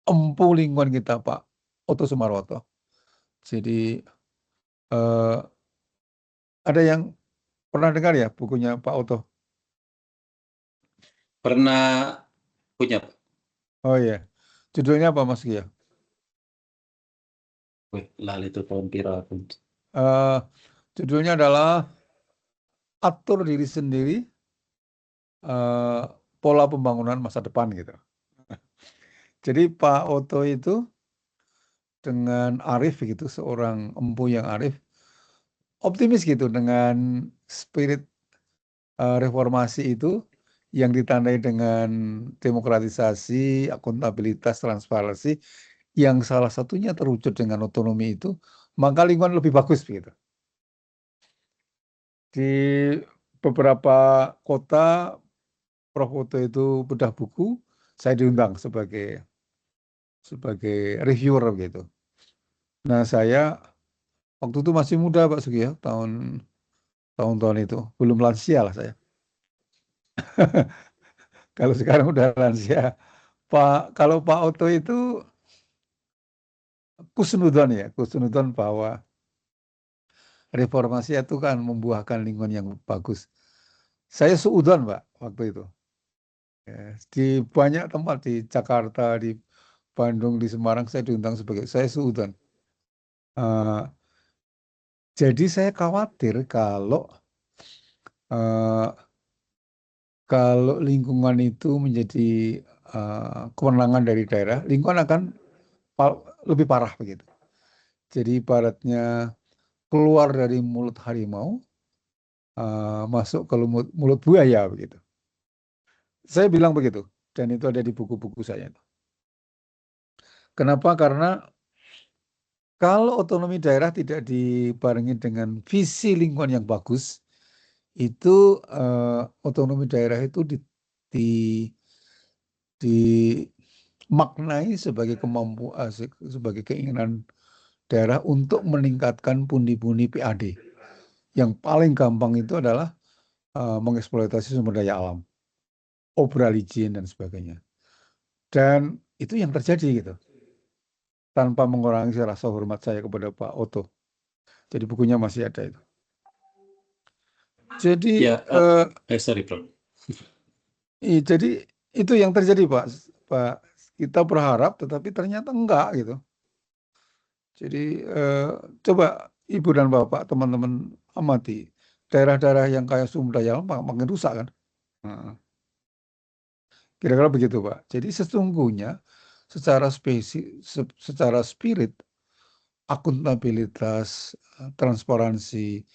Empu Lingkungan kita Pak Oto Sumarwoto. Jadi ada yang pernah dengar ya bukunya Pak Oto? Pernah punya, Pak? Oh iya, judulnya apa Mas Sugiyo? Wih, lali itu tahun pira aku. Judulnya adalah Atur Diri Sendiri, Pola Pembangunan Masa Depan gitu. Jadi Pak Oto itu dengan arif gitu, seorang empu yang arif, optimis gitu dengan spirit reformasi itu yang ditandai dengan demokratisasi, akuntabilitas, transparansi, yang salah satunya terwujud dengan otonomi itu, maka lingkungan lebih bagus begitu. Di beberapa kota, Prof. Oto itu bedah buku, saya diundang sebagai reviewer gitu. Nah, saya waktu itu masih muda Pak Sugi ya, tahun-tahun itu, belum lansia lah saya. Kalau sekarang udah lansia. Kalau Pak Oto itu kusnudon bahwa reformasi itu kan membuahkan lingkungan yang bagus. Saya suudon Pak waktu itu. Ya, di banyak tempat di Jakarta, di Bandung, di Semarang saya diundang sebagai saya suudon. Jadi saya khawatir kalau lingkungan itu menjadi kewenangan dari daerah, lingkungan akan lebih parah begitu. Jadi ibaratnya keluar dari mulut harimau, masuk ke mulut buaya begitu. Saya bilang begitu, dan itu ada di buku-buku saya. Kenapa? Karena kalau otonomi daerah tidak dibarengi dengan visi lingkungan yang bagus, itu otonomi daerah itu dimaknai sebagai sebagai keinginan daerah untuk meningkatkan pundi-pundi PAD. Yang paling gampang itu adalah mengeksploitasi sumber daya alam, obral izin dan sebagainya. Dan itu yang terjadi gitu. Tanpa mengurangi rasa hormat saya kepada Pak Oto. Jadi bukunya masih ada itu. Jadi Ya, sorry Prof. jadi itu yang terjadi Pak. Kita berharap tetapi ternyata enggak gitu. Jadi coba Ibu dan Bapak, teman-teman amati daerah-daerah yang kaya sumber daya alam makin rusak kan. Kira-kira begitu Pak. Jadi sesungguhnya secara spirit, akuntabilitas, transparansi,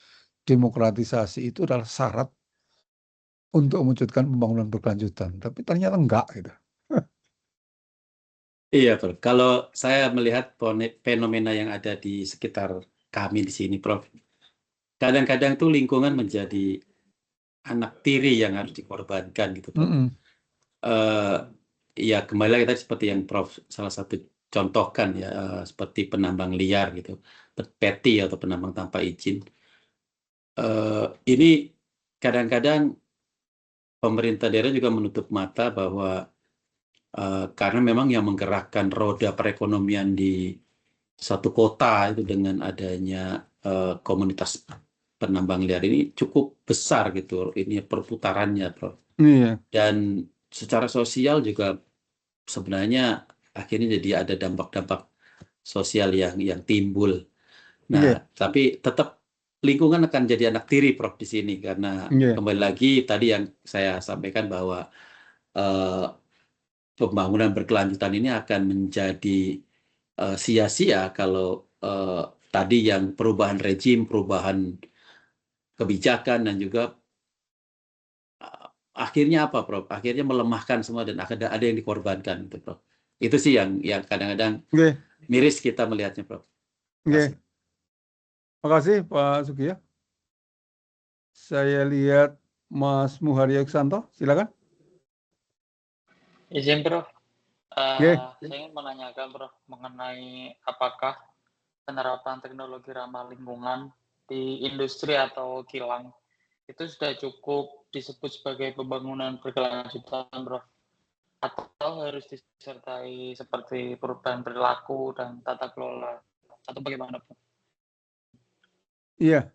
demokratisasi itu adalah syarat untuk mewujudkan pembangunan berkelanjutan. Tapi ternyata enggak gitu. Iya, Prof. Kalau saya melihat fenomena yang ada di sekitar kami di sini, Prof. Kadang-kadang tuh lingkungan menjadi anak tiri yang harus dikorbankan gitu, Prof. Ya kembali lagi tadi seperti yang Prof salah satu contohkan ya, seperti penambang liar gitu, peti atau penambang tanpa izin. Ini kadang-kadang pemerintah daerah juga menutup mata bahwa karena memang yang menggerakkan roda perekonomian di satu kota itu dengan adanya komunitas penambang liar ini cukup besar gitu, ini perputarannya, Prof. Iya. Dan secara sosial juga sebenarnya akhirnya jadi ada dampak-dampak sosial yang timbul. Nah, tapi tetap lingkungan akan jadi anak tiri, Prof, di sini karena kembali lagi tadi yang saya sampaikan bahwa pembangunan berkelanjutan ini akan menjadi sia-sia kalau tadi yang perubahan rejim, perubahan kebijakan dan juga akhirnya apa, Prof? Akhirnya melemahkan semua dan ada yang dikorbankan, gitu, Prof. Itu sih yang kadang-kadang miris kita melihatnya, Prof. Makasih Pak Sugi ya. Saya lihat Mas Muharyo Iksanto, silakan. Izin Prof. Saya ingin menanyakan Prof mengenai apakah penerapan teknologi ramah lingkungan di industri atau kilang itu sudah cukup disebut sebagai pembangunan berkelanjutan, Prof? Atau harus disertai seperti perubahan perilaku dan tata kelola? Atau bagaimana, Prof? Iya.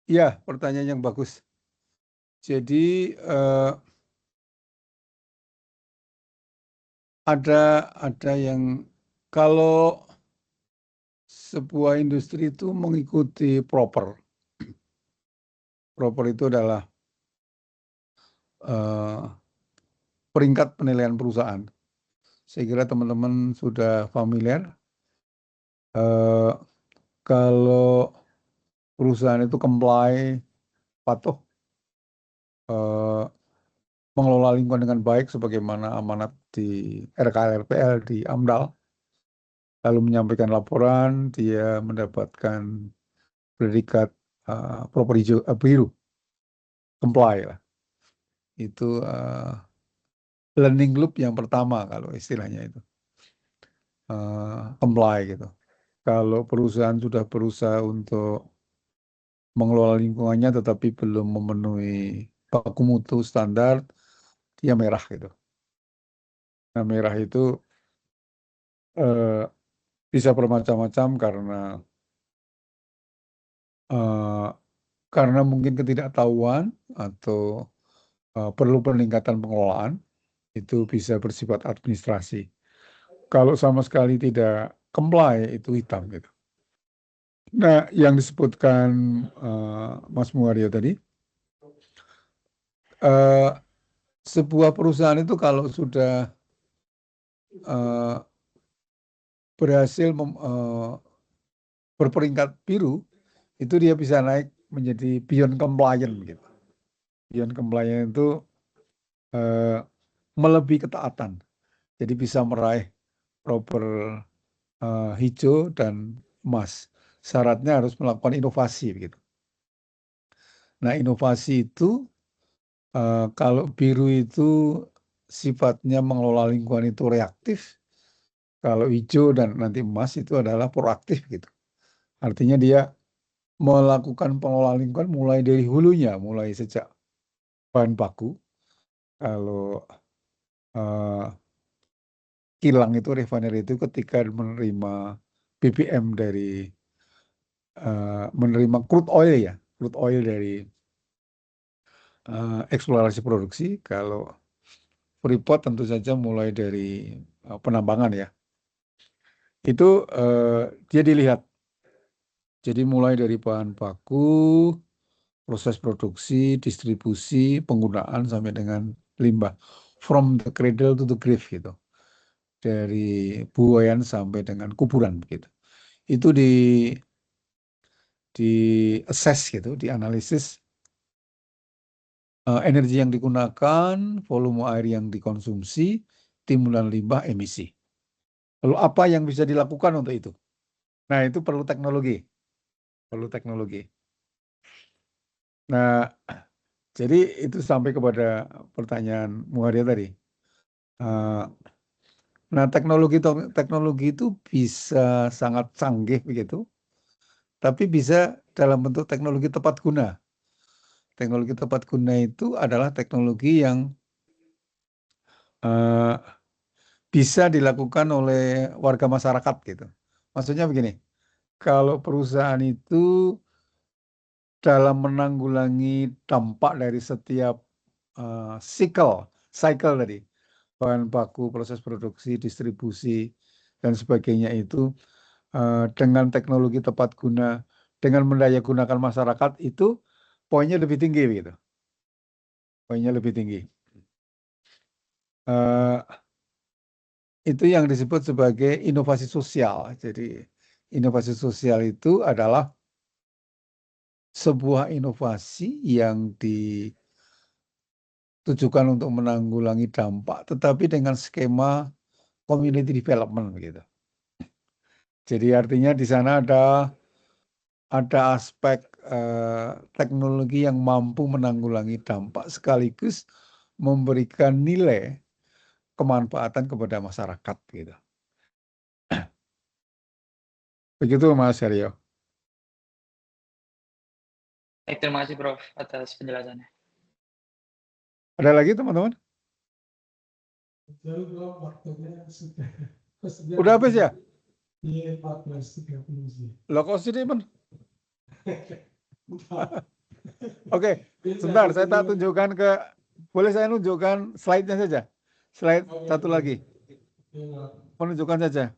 Ya, pertanyaan yang bagus. Jadi ada yang kalau sebuah industri itu mengikuti proper itu adalah peringkat penilaian perusahaan. Saya kira teman-teman sudah familiar. Kalau perusahaan itu comply, patuh, mengelola lingkungan dengan baik sebagaimana amanat di RKLPL di AMDAL, lalu menyampaikan laporan, dia mendapatkan predikat proper hijau, biru, comply lah. Itu learning loop yang pertama kalau istilahnya itu, comply gitu. Kalau perusahaan sudah berusaha untuk mengelola lingkungannya tetapi belum memenuhi baku mutu standar, dia merah gitu. Nah, merah itu bisa bermacam-macam karena mungkin ketidaktahuan atau perlu peningkatan pengelolaan, itu bisa bersifat administrasi. Kalau sama sekali tidak comply, itu hitam gitu. Nah, yang disebutkan Mas Muaryo tadi, sebuah perusahaan itu kalau sudah berhasil berperingkat biru, itu dia bisa naik menjadi beyond compliant gitu. Beyond compliant itu melebihi ketaatan. Jadi bisa meraih proper hijau dan emas. Syaratnya harus melakukan inovasi begitu. Nah, inovasi itu kalau biru itu sifatnya mengelola lingkungan itu reaktif. Kalau hijau dan nanti emas itu adalah proaktif gitu. Artinya dia melakukan pengelolaan lingkungan mulai dari hulunya, mulai sejak bahan baku. Kalau kilang itu, refinery itu ketika menerima BBM dari menerima crude oil dari eksplorasi produksi. Kalau Freeport tentu saja mulai dari penambangan ya. Itu dia dilihat. Jadi mulai dari bahan baku, proses produksi, distribusi, penggunaan sampai dengan limbah. From the cradle to the grave gitu. Dari buayan sampai dengan kuburan begitu. Itu di assess gitu, dianalisis energi yang digunakan, volume air yang dikonsumsi, timbulan limbah, emisi. Lalu apa yang bisa dilakukan untuk itu? Nah, itu perlu teknologi. Nah, jadi itu sampai kepada pertanyaan Muharia tadi. Nah, teknologi itu bisa sangat canggih begitu, tapi bisa dalam bentuk teknologi tepat guna. Teknologi tepat guna itu adalah teknologi yang bisa dilakukan oleh warga masyarakat gitu. Maksudnya begini, kalau perusahaan itu dalam menanggulangi dampak dari setiap cycle tadi, bahan baku, proses produksi, distribusi, dan sebagainya itu dengan teknologi tepat guna, dengan mendaya gunakan masyarakat itu poinnya lebih tinggi gitu. Poinnya lebih tinggi. Itu yang disebut sebagai inovasi sosial. Jadi inovasi sosial itu adalah sebuah inovasi yang ditujukan untuk menanggulangi dampak, tetapi dengan skema community development gitu. Jadi artinya di sana ada aspek teknologi yang mampu menanggulangi dampak sekaligus memberikan nilai kemanfaatan kepada masyarakat gitu. Begitu Mas Aryo. Baik, terima kasih Prof atas penjelasannya. Ada lagi teman-teman? Jauh belum, waktunya sudah. Udah habis ya? Iya, 14.30 sih. Loh kok sini, Men? Oke, sebentar, saya tak tunjukkan boleh saya tunjukkan slide-nya saja? Slide satu lagi. Menunjukkan saja.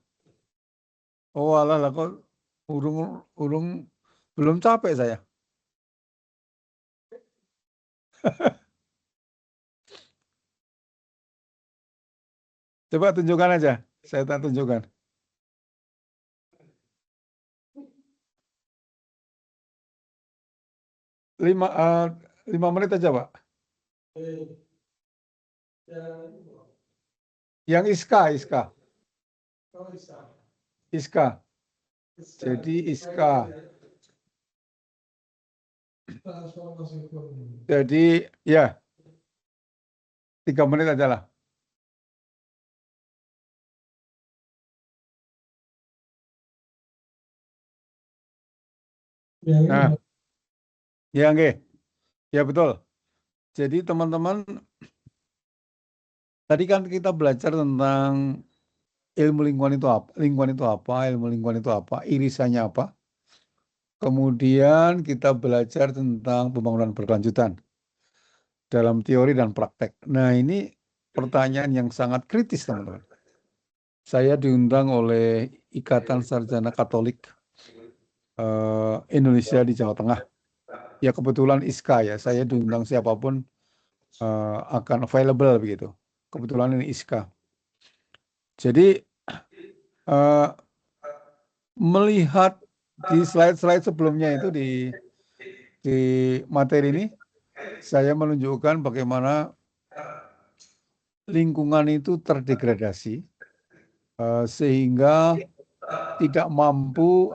Oh alah, lah kok urung belum capek saya. Coba tunjukkan aja, saya tak tunjukkan. 5 menit aja, Pak. Yang ISKA. Jadi ISKA. Transformasi ekonomi. Jadi ya 3 menit aja lah. Nah, ya nggih. Ya betul. Jadi teman-teman, tadi kan kita belajar tentang ilmu lingkungan itu apa, ilmu lingkungan itu apa, irisannya apa. Kemudian kita belajar tentang pembangunan berkelanjutan dalam teori dan praktek. Nah, ini pertanyaan yang sangat kritis, teman-teman. Saya diundang oleh Ikatan Sarjana Katolik Indonesia di Jawa Tengah. Ya kebetulan ISKA ya, saya diundang siapapun akan available begitu. Kebetulan ini ISKA. Jadi melihat di slide-slide sebelumnya itu di materi ini, saya menunjukkan bagaimana lingkungan itu terdegradasi sehingga tidak mampu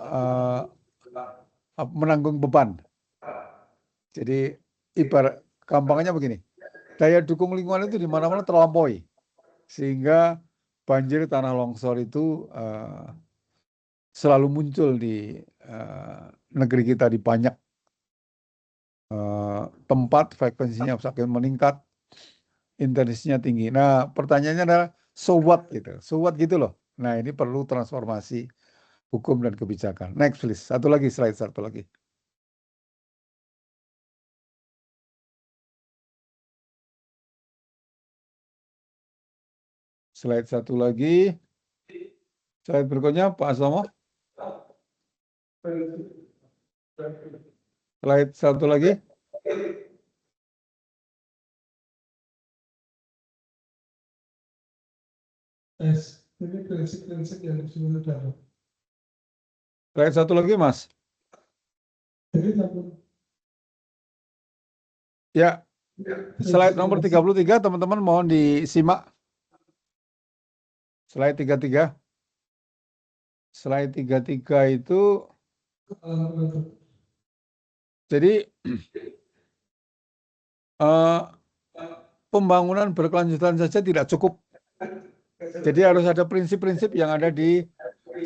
menanggung beban. Jadi ibarat gampangnya begini, daya dukung lingkungan itu di mana-mana terlampaui, sehingga banjir, tanah longsor itu selalu muncul di negeri kita di banyak tempat, frekuensinya semakin meningkat, intensitasnya tinggi. Nah, pertanyaannya adalah so what gitu, loh. Nah, ini perlu transformasi hukum dan kebijakan. Next please, satu lagi. Slide satu lagi. Slide berikutnya, Pak Asomo. Slide satu lagi. Ini prinsip-prinsip yang sudah. Slide satu lagi, Mas. Ya, slide nomor 33, teman-teman mohon disimak. Slide 33. Slide 33 itu, jadi pembangunan berkelanjutan saja tidak cukup. Jadi harus ada prinsip-prinsip yang ada di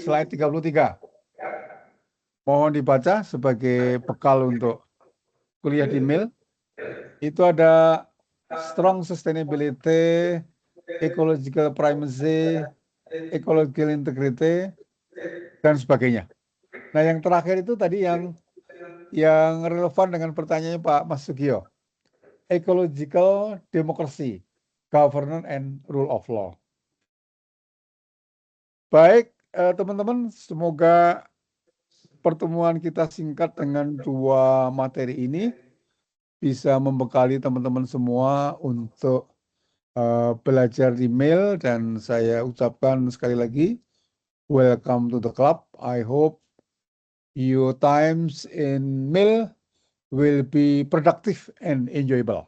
slide 33. Mohon dibaca sebagai bekal untuk kuliah di MIL. Itu ada strong sustainability, ecological primacy, ecological integrity, dan sebagainya. Nah, yang terakhir itu tadi yang relevan dengan pertanyaannya Pak Mas Sugio. Ecological democracy, governance and rule of law. Baik, teman-teman, semoga pertemuan kita singkat dengan 2 materi ini bisa membekali teman-teman semua untuk belajar di MIL, dan saya ucapkan sekali lagi welcome to the club. I hope your times in MIL will be productive and enjoyable.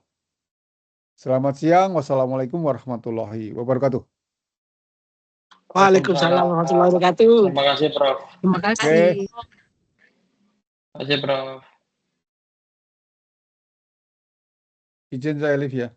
Selamat siang. Wassalamualaikum warahmatullahi wabarakatuh. Waalaikumsalam warahmatullahi wabarakatuh. Terima kasih, Prof. Terima kasih. Terima kasih, Prof. Izin saya live ya.